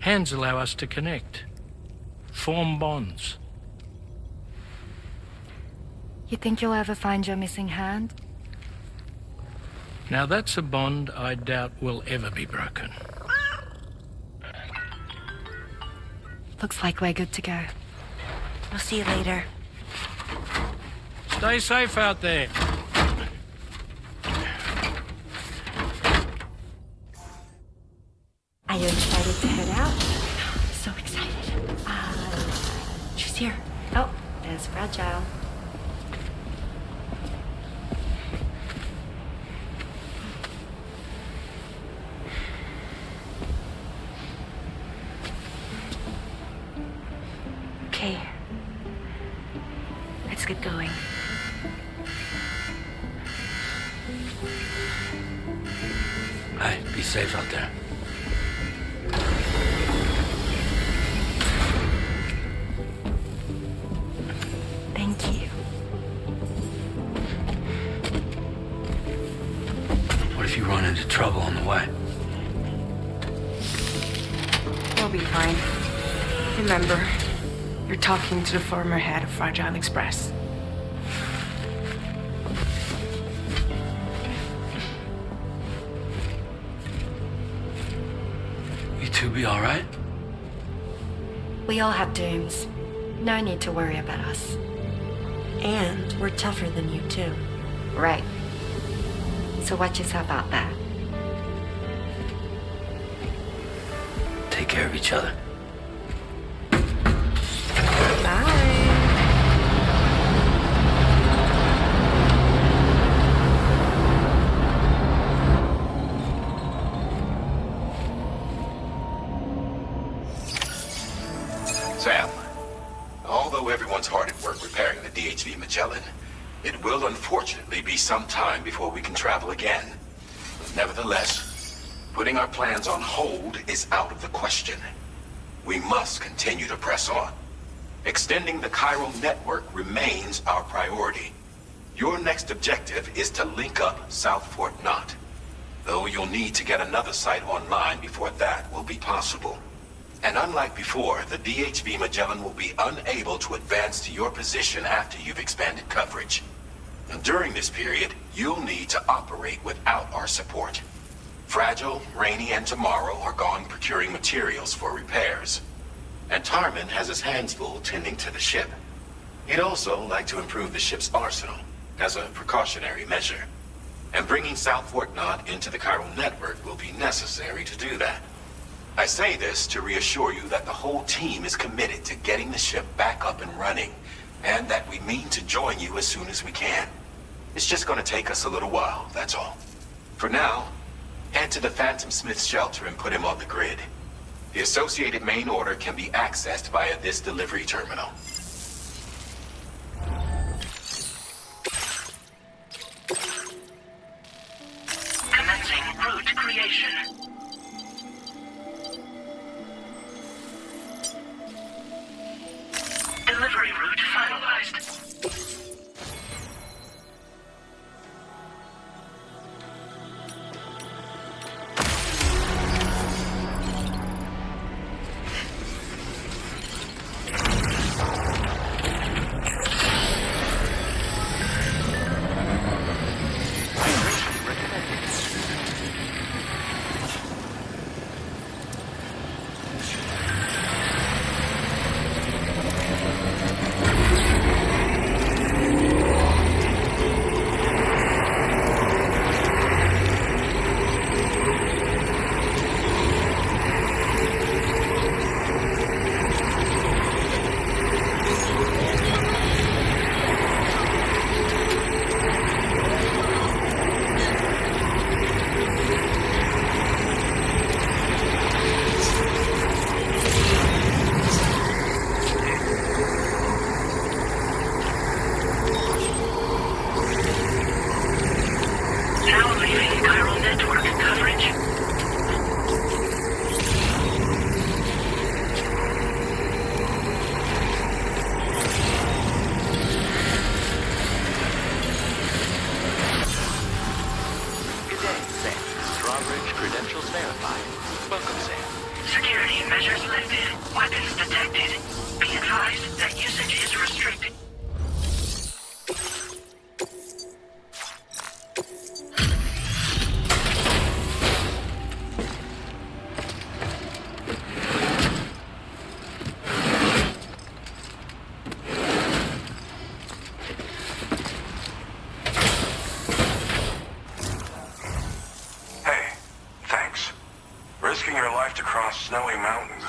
Hands allow us to connect, form bonds. You think you'll ever find your missing hand? Now that's a bond I doubt will ever be broken. Looks like we're good to go. I'll see you later. Stay safe out there. Are you excited to head out? So excited. She's here. Oh, there's Fragile. Okay. Let's get going. Hey, be safe out there. Thank you. What if you run into trouble on the way? We'll be fine. Remember, you're talking to the former head of Fragile Express. You two be all right? We all have dooms. No need to worry about us. And we're tougher than you, too. Right. So watch yourself out there. Take care of each other. Sam, although everyone's hard at work repairing the DHV Magellan, it will unfortunately be some time before we can travel again. Nevertheless, putting our plans on hold is out of the question. We must continue to press on. Extending the chiral network remains our priority. Your next objective is to link up South Fort Knot, though you'll need to get another site online before that will be possible. And unlike before, the DHV Magellan will be unable to advance to your position after you've expanded coverage. And during this period, you'll need to operate without our support. Fragile, Rainy, and Tomorrow are gone procuring materials for repairs. And Tarman has his hands full tending to the ship. He'd also like to improve the ship's arsenal, as a precautionary measure. And bringing South Fort Knot into the chiral network will be necessary to do that. I say this to reassure you that the whole team is committed to getting the ship back up and running, and that we mean to join you as soon as we can. It's just going to take us a little while, that's all. For now, head to the Phantom Smith's shelter and put him on the grid. The associated main order can be accessed via this delivery terminal. Commencing route creation. Delivery route finalized.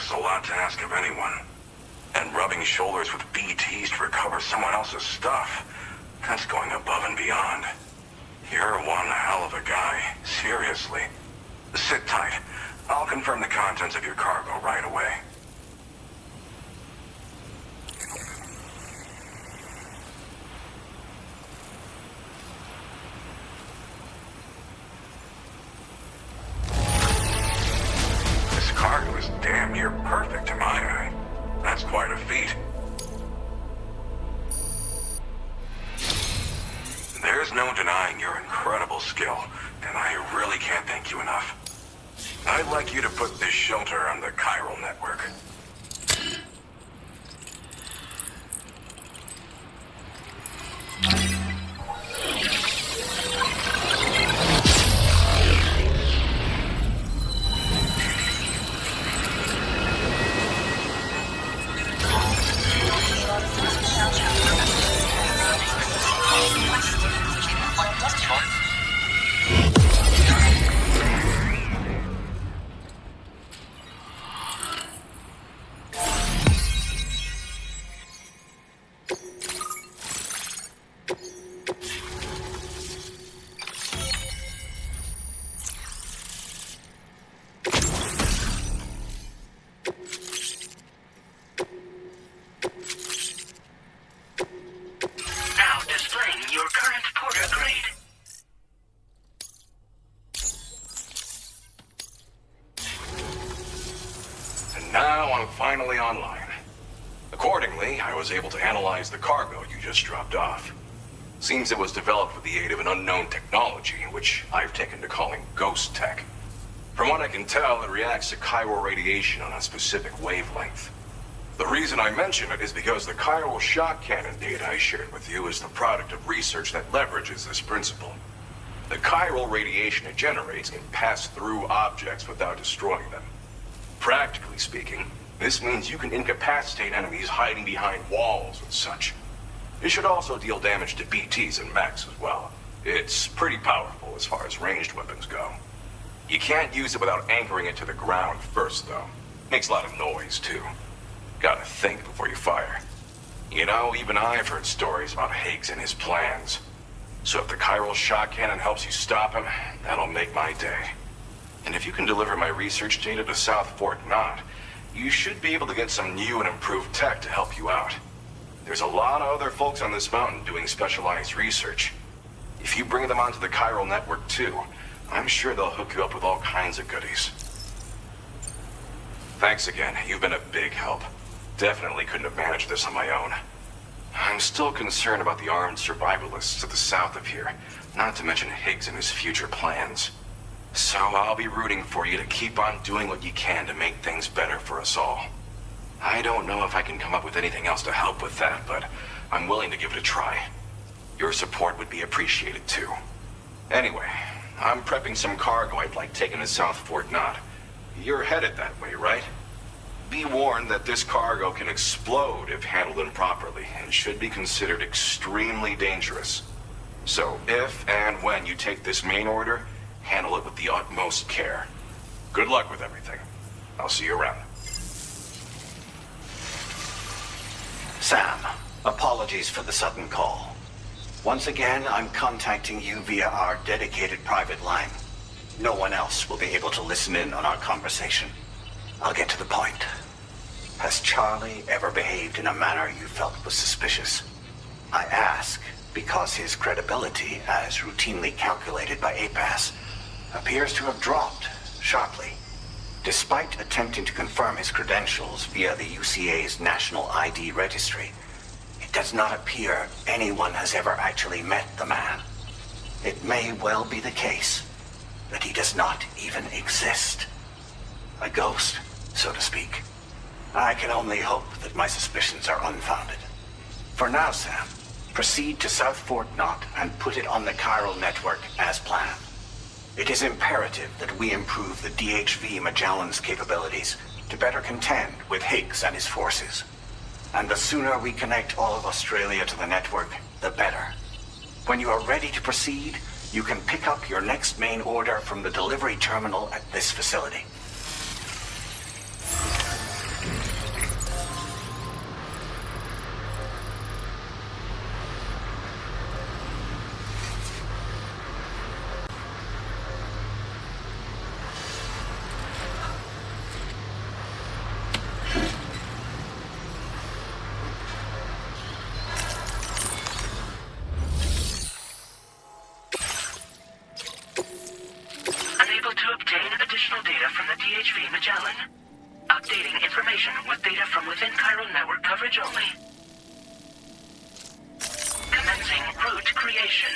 That's a lot to ask of anyone. And rubbing shoulders with BTs to recover someone else's stuff. That's going above and beyond. You're one hell of a guy. Seriously. Sit tight. I'll confirm the contents of your cargo right away. This cargo is damn near perfect to my eye. That's quite a feat. There's no denying your incredible skill, and I really can't thank you enough. I'd like you to put this shelter on the chiral network. Now displaying your current porter grade. And now I'm finally online. Accordingly, I was able to analyze the cargo you just dropped off. Seems it was developed with the aid of an unknown technology, which I've taken to calling ghost tech. From what I can tell, it reacts to chiral radiation on a specific wavelength. The reason I mention it is because the chiral shock cannon data I shared with you is the product of research that leverages this principle. The chiral radiation it generates can pass through objects without destroying them. Practically speaking, this means you can incapacitate enemies hiding behind walls and such. It should also deal damage to BTs and mechs as well. It's pretty powerful as far as ranged weapons go. You can't use it without anchoring it to the ground first, though. Makes a lot of noise, too. Gotta think before you fire. You know, even I've heard stories about Higgs and his plans. So if the chiral shock cannon helps you stop him, that'll make my day. And if you can deliver my research data to South Fort Knott, you should be able to get some new and improved tech to help you out. There's a lot of other folks on this mountain doing specialized research. If you bring them onto the chiral network too, I'm sure they'll hook you up with all kinds of goodies. Thanks again. You've been a big help. Definitely couldn't have managed this on my own. I'm still concerned about the armed survivalists to the south of here, not to mention Higgs and his future plans. So I'll be rooting for you to keep on doing what you can to make things better for us all. I don't know if I can come up with anything else to help with that, but I'm willing to give it a try. Your support would be appreciated too. Anyway, I'm prepping some cargo I'd like taken to South Fort Knott. You're headed that way, right? Be warned that this cargo can explode if handled improperly, and should be considered extremely dangerous. So if and when you take this main order, handle it with the utmost care. Good luck with everything. I'll see you around. Sam, apologies for the sudden call. Once again, I'm contacting you via our dedicated private line. No one else will be able to listen in on our conversation. I'll get to the point. Has Charlie ever behaved in a manner you felt was suspicious? I ask because his credibility, as routinely calculated by APAS, appears to have dropped sharply. Despite attempting to confirm his credentials via the UCA's National ID Registry, it does not appear anyone has ever actually met the man. It may well be the case that he does not even exist. A ghost, so to speak. I can only hope that my suspicions are unfounded. For now, Sam, proceed to South Fort Knott and put it on the chiral network as planned. It is imperative that we improve the DHV Magellan's capabilities to better contend with Higgs and his forces. And the sooner we connect all of Australia to the network, the better. When you are ready to proceed, you can pick up your next main order from the delivery terminal at this facility. Magellan. Updating information with data from within chiral network coverage only. Commencing route creation.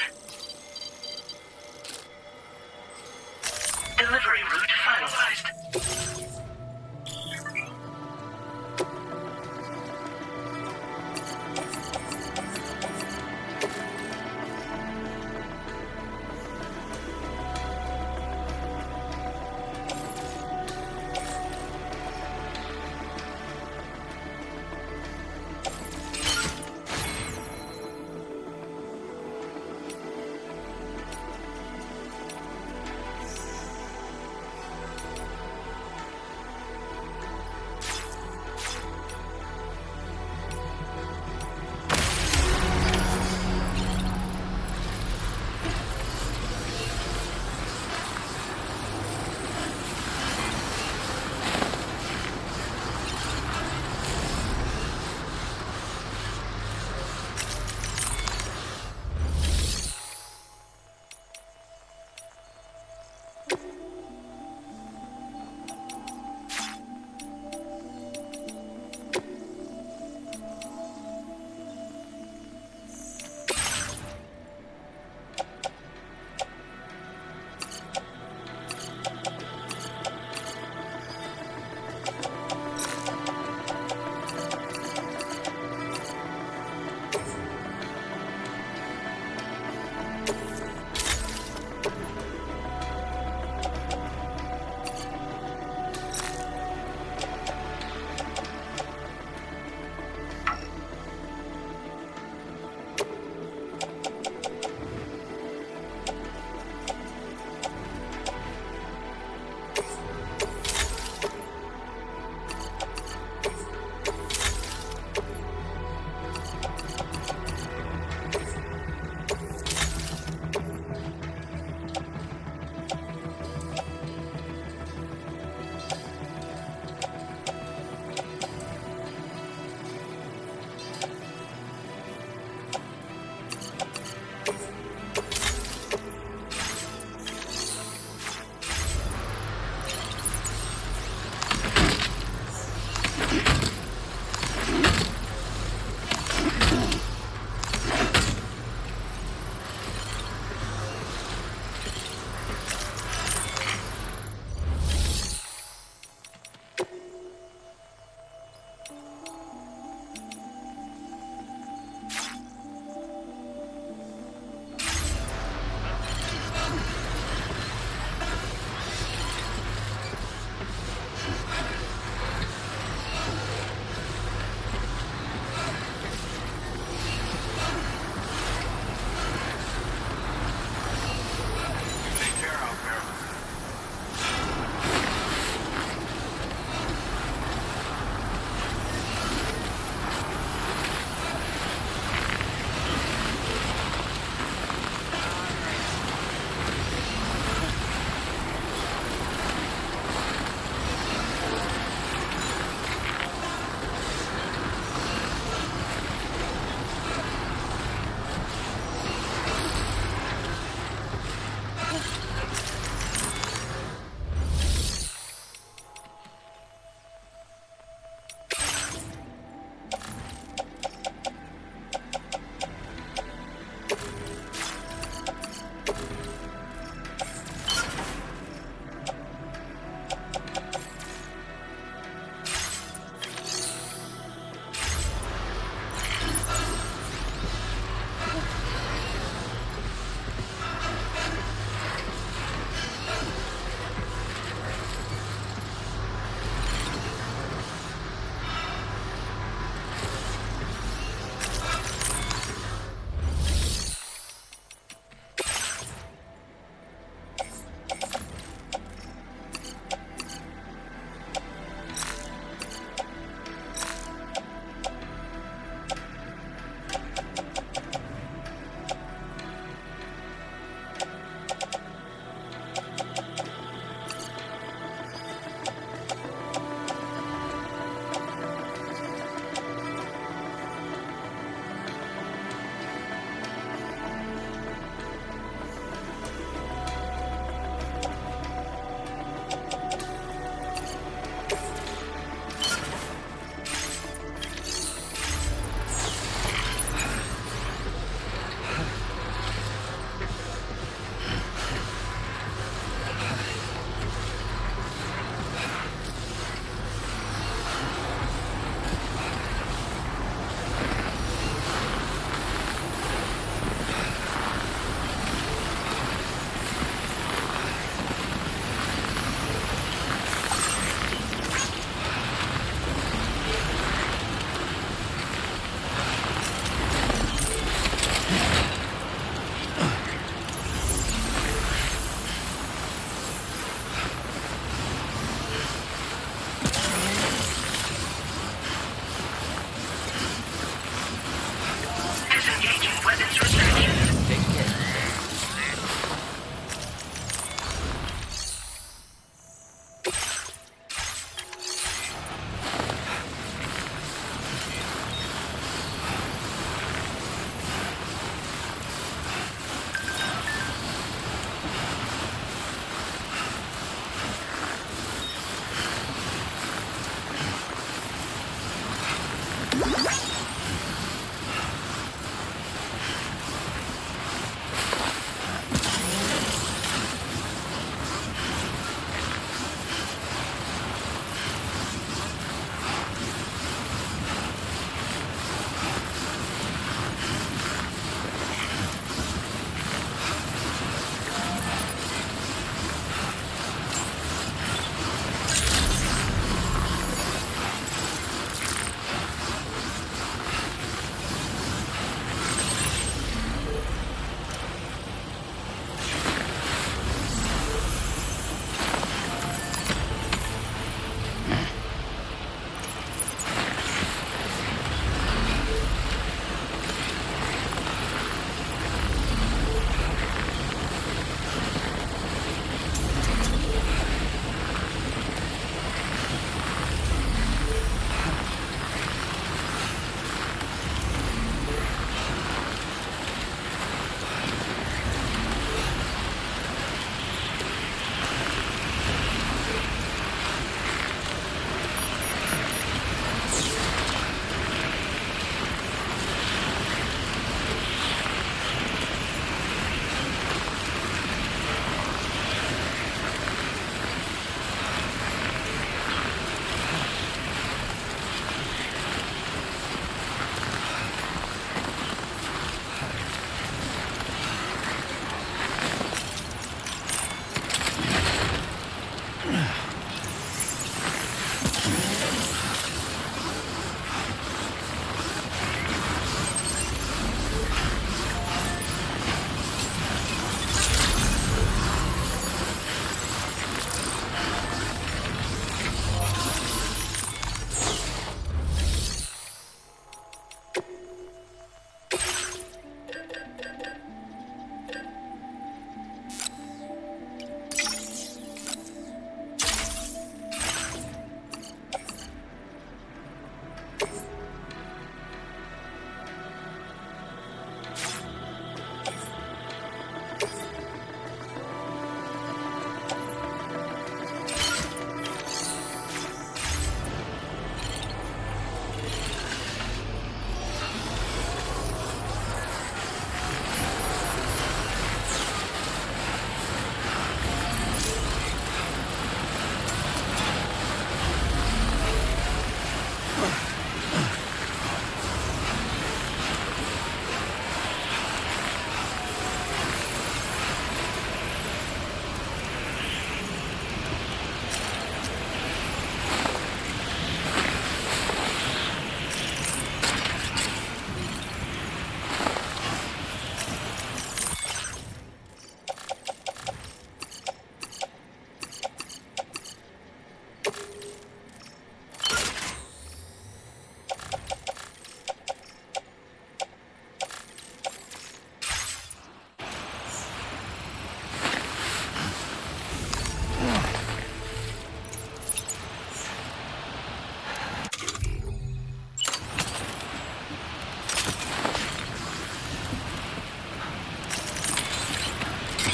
Delivery route finalized.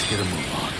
Let's get a move on.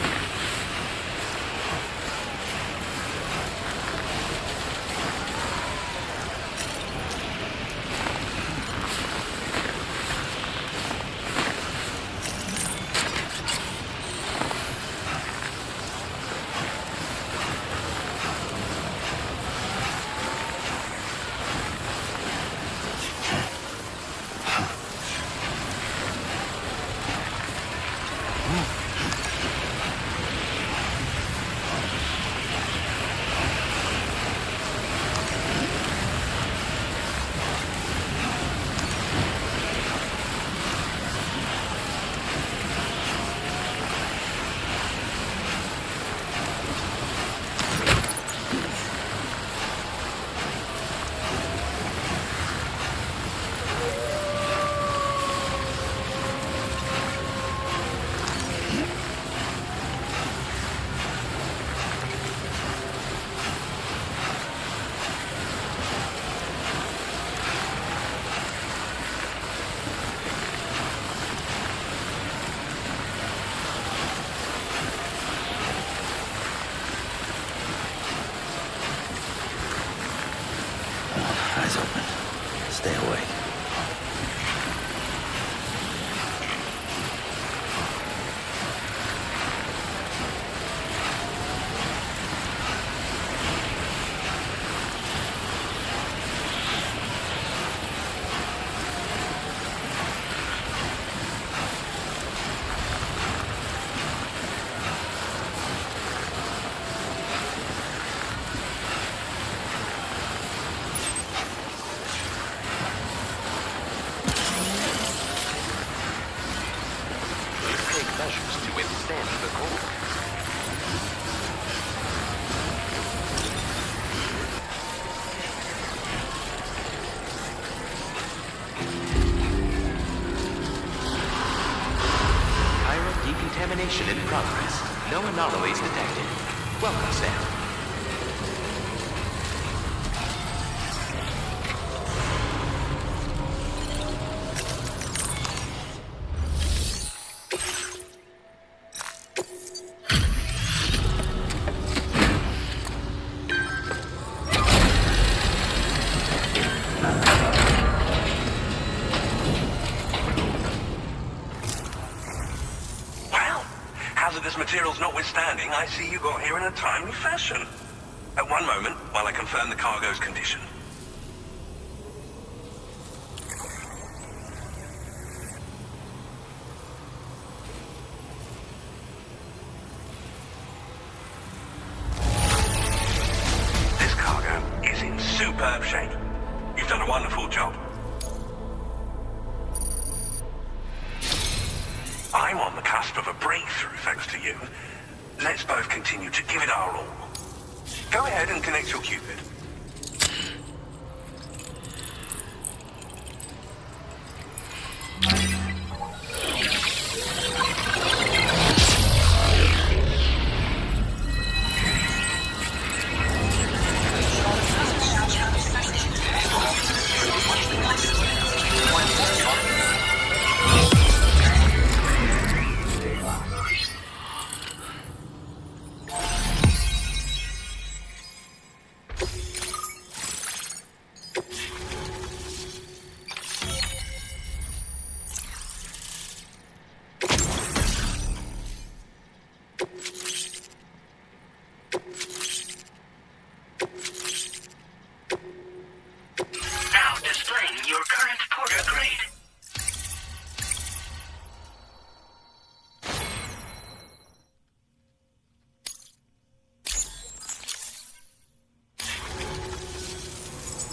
Eyes open. Stay awake. Decontamination in progress. No anomalies detected. Welcome, Sam. Hazardous materials notwithstanding, I see you got here in a timely fashion. At one moment, while I confirm the cargo's condition. This cargo is in superb shape. You've done a wonderful job. I'm on the cusp of a breakthrough, thanks to you. Let's both continue to give it our all. Go ahead and connect your Cupid.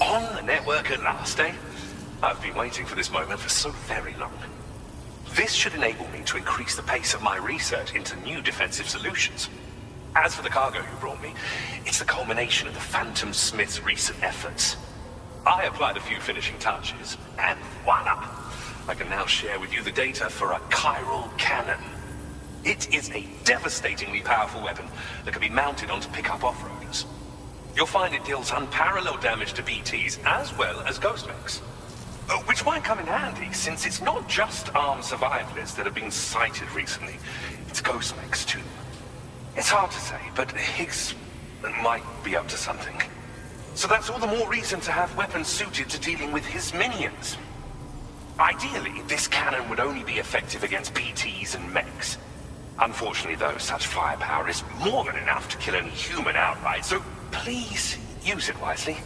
On the network at last, eh? I've been waiting for this moment for so very long. This should enable me to increase the pace of my research into new defensive solutions. As for the cargo you brought me, it's the culmination of the Phantom Smith's recent efforts. I applied a few finishing touches, and voila! I can now share with you the data for a chiral cannon. It is a devastatingly powerful weapon that can be mounted onto pickup off-roaders. You'll find it deals unparalleled damage to BTs as well as ghost mechs. Which might come in handy, since it's not just armed survivalists that have been sighted recently. It's ghost mechs, too. It's hard to say, but Higgs might be up to something. So that's all the more reason to have weapons suited to dealing with his minions. Ideally, this cannon would only be effective against PTs and mechs. Unfortunately, though, such firepower is more than enough to kill any human outright, so please use it wisely.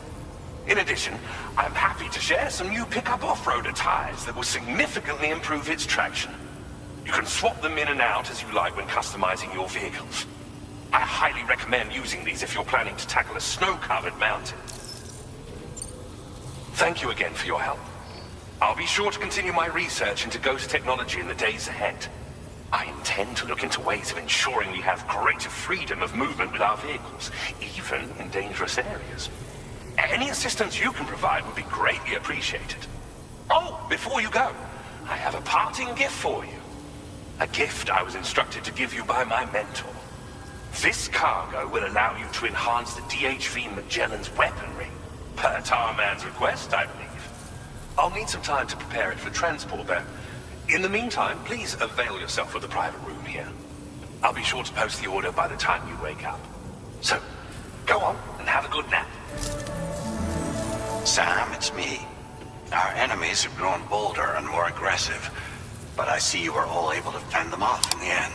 In addition, I'm happy to share some new pickup off-roader tires that will significantly improve its traction. You can swap them in and out as you like when customizing your vehicles. I highly recommend using these if you're planning to tackle a snow-covered mountain. Thank you again for your help. I'll be sure to continue my research into ghost technology in the days ahead. I intend to look into ways of ensuring we have greater freedom of movement with our vehicles, even in dangerous areas. Any assistance you can provide would be greatly appreciated. Oh, before you go, I have a parting gift for you. A gift I was instructed to give you by my mentor. This cargo will allow you to enhance the DHV Magellan's weaponry, per Tarman's request, I believe. I'll need some time to prepare it for transport, though. In the meantime, please avail yourself of the private room here. I'll be sure to post the order by the time you wake up. So, go on and have a good nap. Sam, it's me. Our enemies have grown bolder and more aggressive, but I see you were all able to fend them off in the end.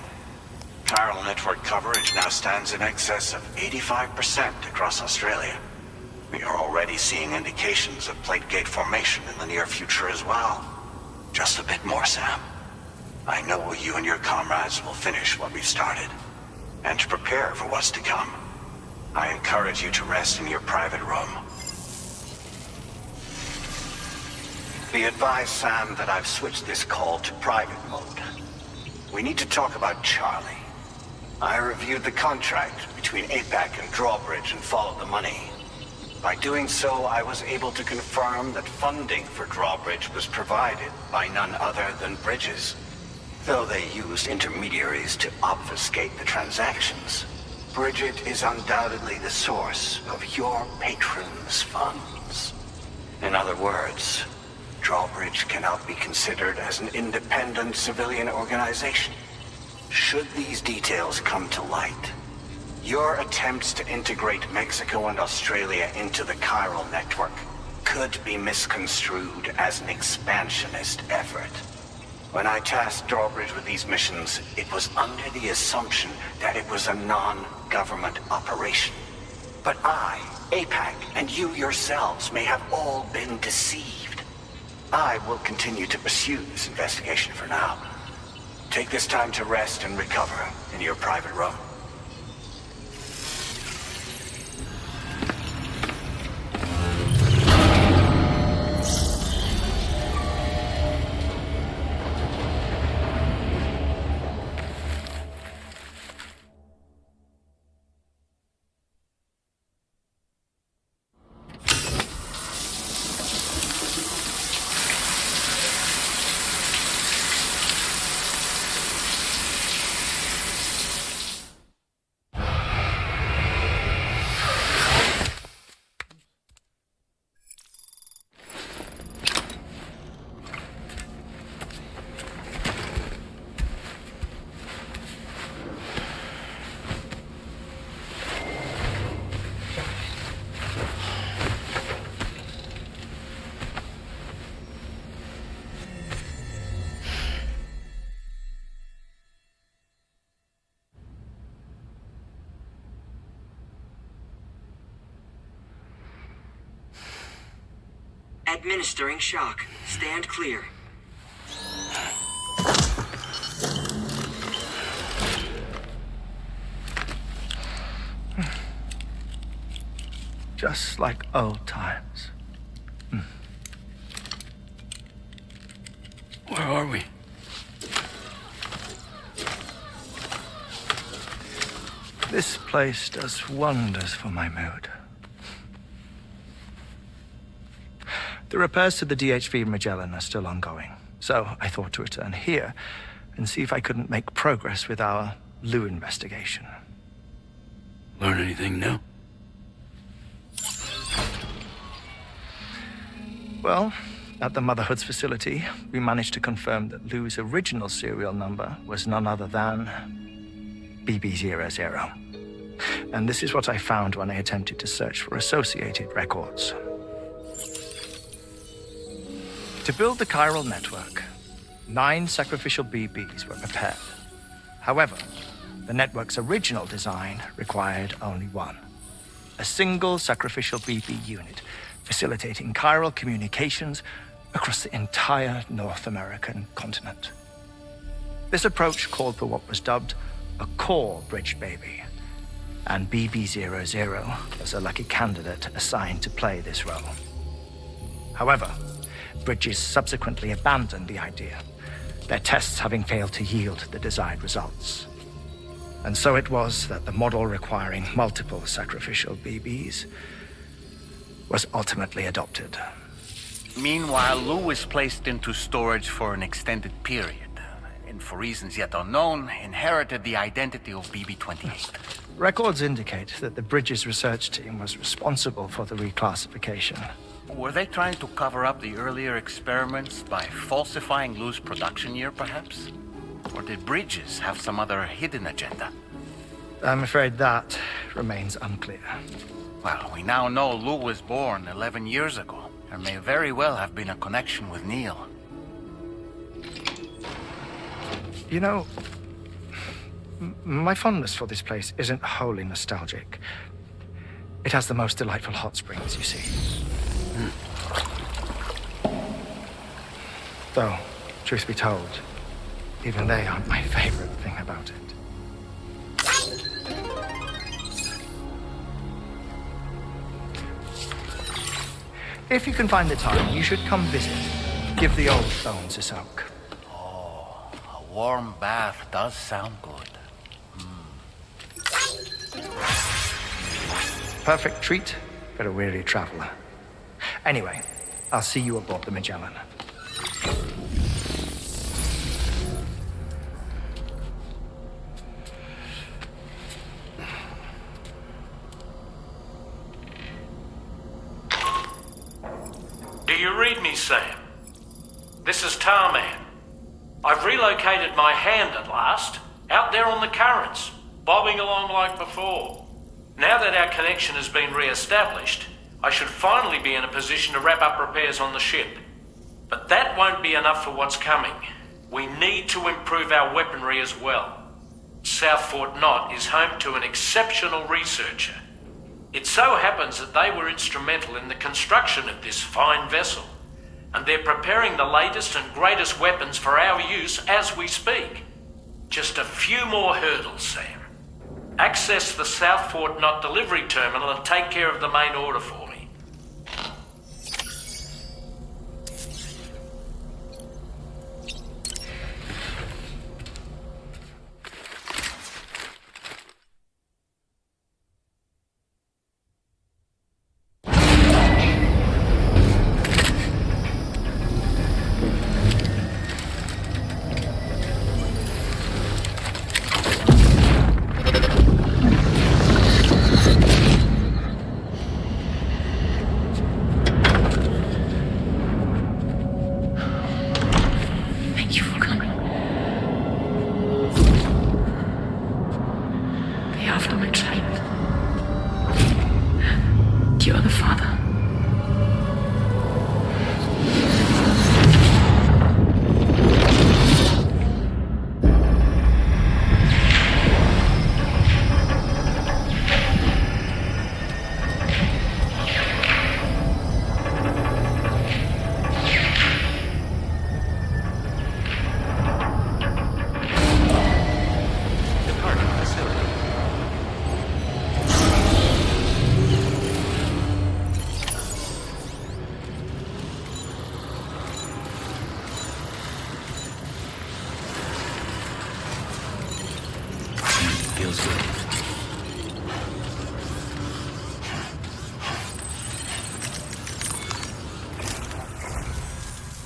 Chiral network coverage now stands in excess of 85% across Australia. We are already seeing indications of plate gate formation in the near future as well. Just a bit more, Sam. I know you and your comrades will finish what we've started. And to prepare for what's to come, I encourage you to rest in your private room. Be advised, Sam, that I've switched this call to private mode. We need to talk about Charlie. I reviewed the contract between APAC and Drawbridge and followed the money. By doing so, I was able to confirm that funding for Drawbridge was provided by none other than Bridges. Though they used intermediaries to obfuscate the transactions, Bridget is undoubtedly the source of your patrons' funds. In other words, Drawbridge cannot be considered as an independent civilian organization. Should these details come to light, your attempts to integrate Mexico and Australia into the chiral network could be misconstrued as an expansionist effort. When I tasked Drawbridge with these missions, it was under the assumption that it was a non-government operation. But I, APAC, and you yourselves may have all been deceived. I will continue to pursue this investigation for now. Take this time to rest and recover in your private room. Administering shock. Stand clear. Just like old times. Where are we? This place does wonders for my mood. The repairs to the DHV Magellan are still ongoing, so I thought to return here and see if I couldn't make progress with our Lou investigation. Learn anything new? Well, At the Motherhood's facility, we managed to confirm that Lou's original serial number was none other than BB00. And this is what I found when I attempted to search for associated records. To build the chiral network, 9 sacrificial BBs were prepared. However, the network's original design required only 1. A single sacrificial BB unit facilitating chiral communications across the entire North American continent. This approach called for what was dubbed a core bridge baby, and BB00 was a lucky candidate assigned to play this role. However, Bridges subsequently abandoned the idea, their tests having failed to yield the desired results. And so it was that the model requiring multiple sacrificial BBs was ultimately adopted. Meanwhile, Lou was placed into storage for an extended period, and for reasons yet unknown, inherited the identity of BB-28. Records indicate that the Bridges research team was responsible for the reclassification. Were they trying to cover up the earlier experiments by falsifying Lou's production year, perhaps? Or did Bridges have some other hidden agenda? I'm afraid that remains unclear. Well, we now know Lou was born 11 years ago. There may very well have been a connection with Neil. You know, my fondness for this place isn't wholly nostalgic. It has the most delightful hot springs, you see. Though, truth be told, even they aren't my favorite thing about it. If you can find the time, you should come visit. Give the old bones a soak. Oh, a warm bath does sound good. Perfect treat for a weary traveler. Anyway, I'll see you aboard the Magellan. Do you read me, Sam? This is Tarman. I've relocated my hand at last, out there on the currents, bobbing along like before. Now that our connection has been re-established, I should finally be in a position to wrap up repairs on the ship. But that won't be enough for what's coming. We need to improve our weaponry as well. South Fort Knott is home to an exceptional researcher. It so happens that they were instrumental in the construction of this fine vessel, and they're preparing the latest and greatest weapons for our use as we speak. Just a few more hurdles, Sam. Access the South Fort Knott delivery terminal and take care of the main order for me.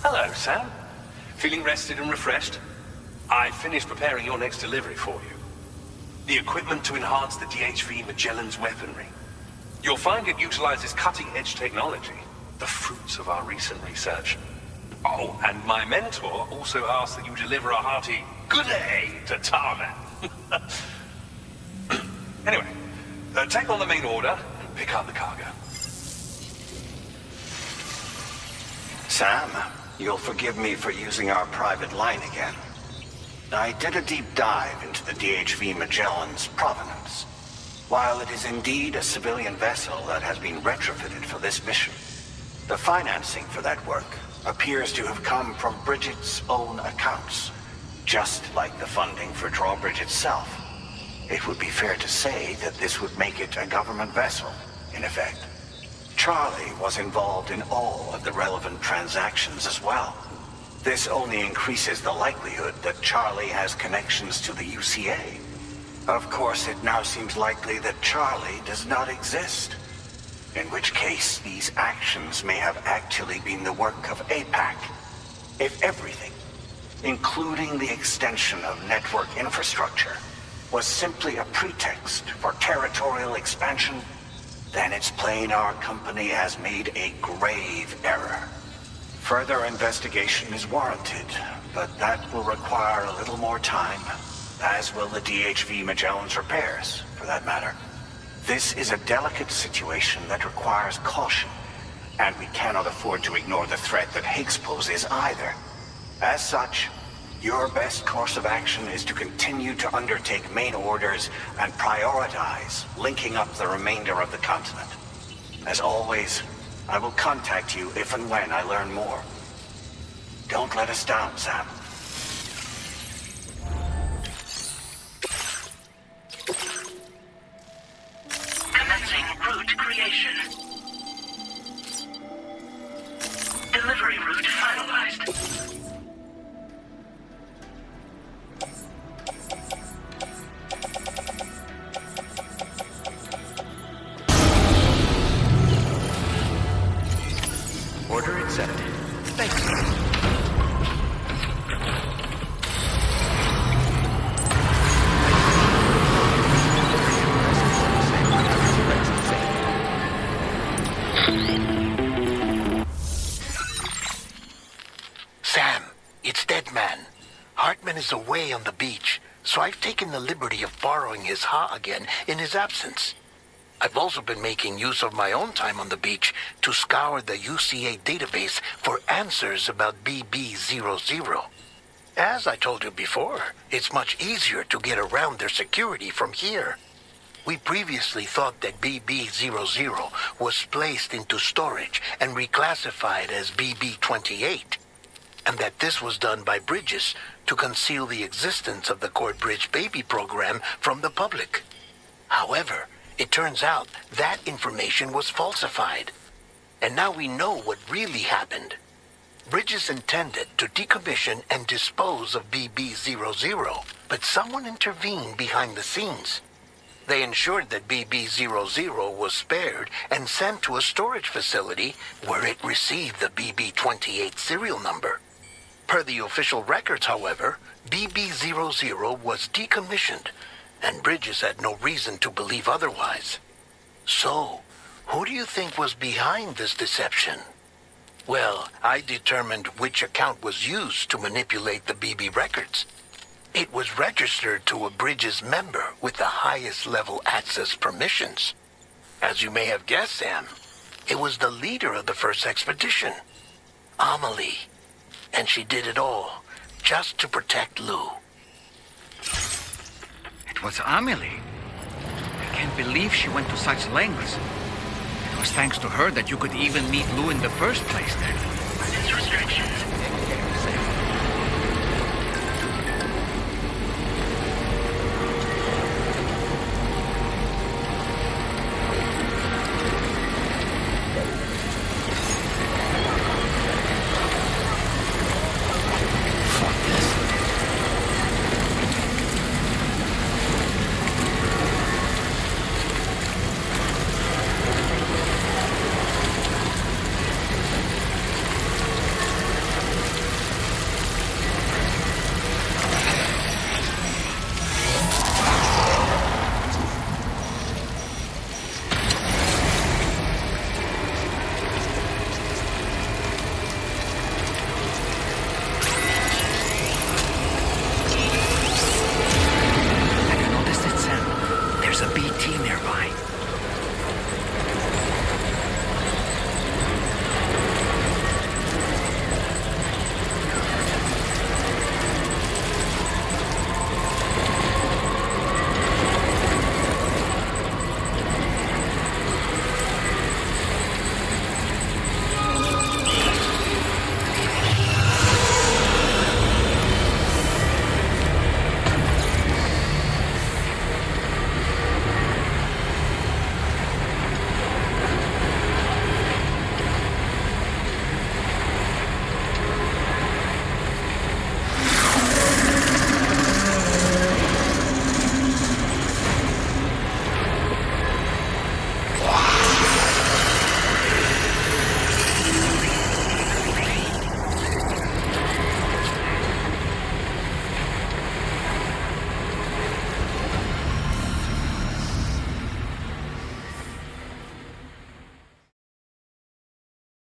Hello, Sam. Feeling rested and refreshed? I finished preparing your next delivery for you. The equipment to enhance the DHV Magellan's weaponry. You'll find it utilizes cutting-edge technology, the fruits of our recent research. Oh, and my mentor also asked that you deliver a hearty good day to Tarman. Anyway, take on the main order and pick up the cargo. Sam, you'll forgive me for using our private line again. I did a deep dive into the DHV Magellan's provenance. While it is indeed a civilian vessel that has been retrofitted for this mission, the financing for that work appears to have come from Bridget's own accounts, just like the funding for Drawbridge itself. It would be fair to say that this would make it a government vessel, in effect. Charlie was involved in all of the relevant transactions as well. This only increases the likelihood that Charlie has connections to the UCA. Of course, it now seems likely that Charlie does not exist. In which case, these actions may have actually been the work of APAC. If everything, including the extension of network infrastructure, was simply a pretext for territorial expansion, then it's plain our company has made a grave error. Further investigation is warranted, but that will require a little more time, as will the DHV Magellan's repairs, for that matter. This is a delicate situation that requires caution, and we cannot afford to ignore the threat that Higgs poses either. As such, your best course of action is to continue to undertake main orders and prioritize linking up the remainder of the continent. As always, I will contact you if and when I learn more. Don't let us down, Sam. Commencing route creation. Delivery route finalized. Order accepted. Thanks. Sam, it's Deadman. Hartman is away on the beach, so I've taken the liberty of borrowing his Ha again in his absence. I've also been making use of my own time on the beach to scour the UCA database for answers about BB00. As I told you before, it's much easier to get around their security from here. We previously thought that BB00 was placed into storage and reclassified as BB28, and that this was done by Bridges to conceal the existence of the Corbridge baby program from the public. However, it turns out that information was falsified. And now we know what really happened. Bridges intended to decommission and dispose of BB00, but someone intervened behind the scenes. They ensured that BB00 was spared and sent to a storage facility where it received the BB28 serial number. Per the official records, however, BB00 was decommissioned, and Bridges had no reason to believe otherwise. So, who do you think was behind this deception? Well, I determined which account was used to manipulate the BB records. It was registered to a Bridges member with the highest level access permissions. As you may have guessed, Sam, it was the leader of the first expedition, Amelie. And she did it all just to protect Lou. It was Amelie. I can't believe she went to such lengths. It was thanks to her that you could even meet Lou in the first place then. Its restrictions.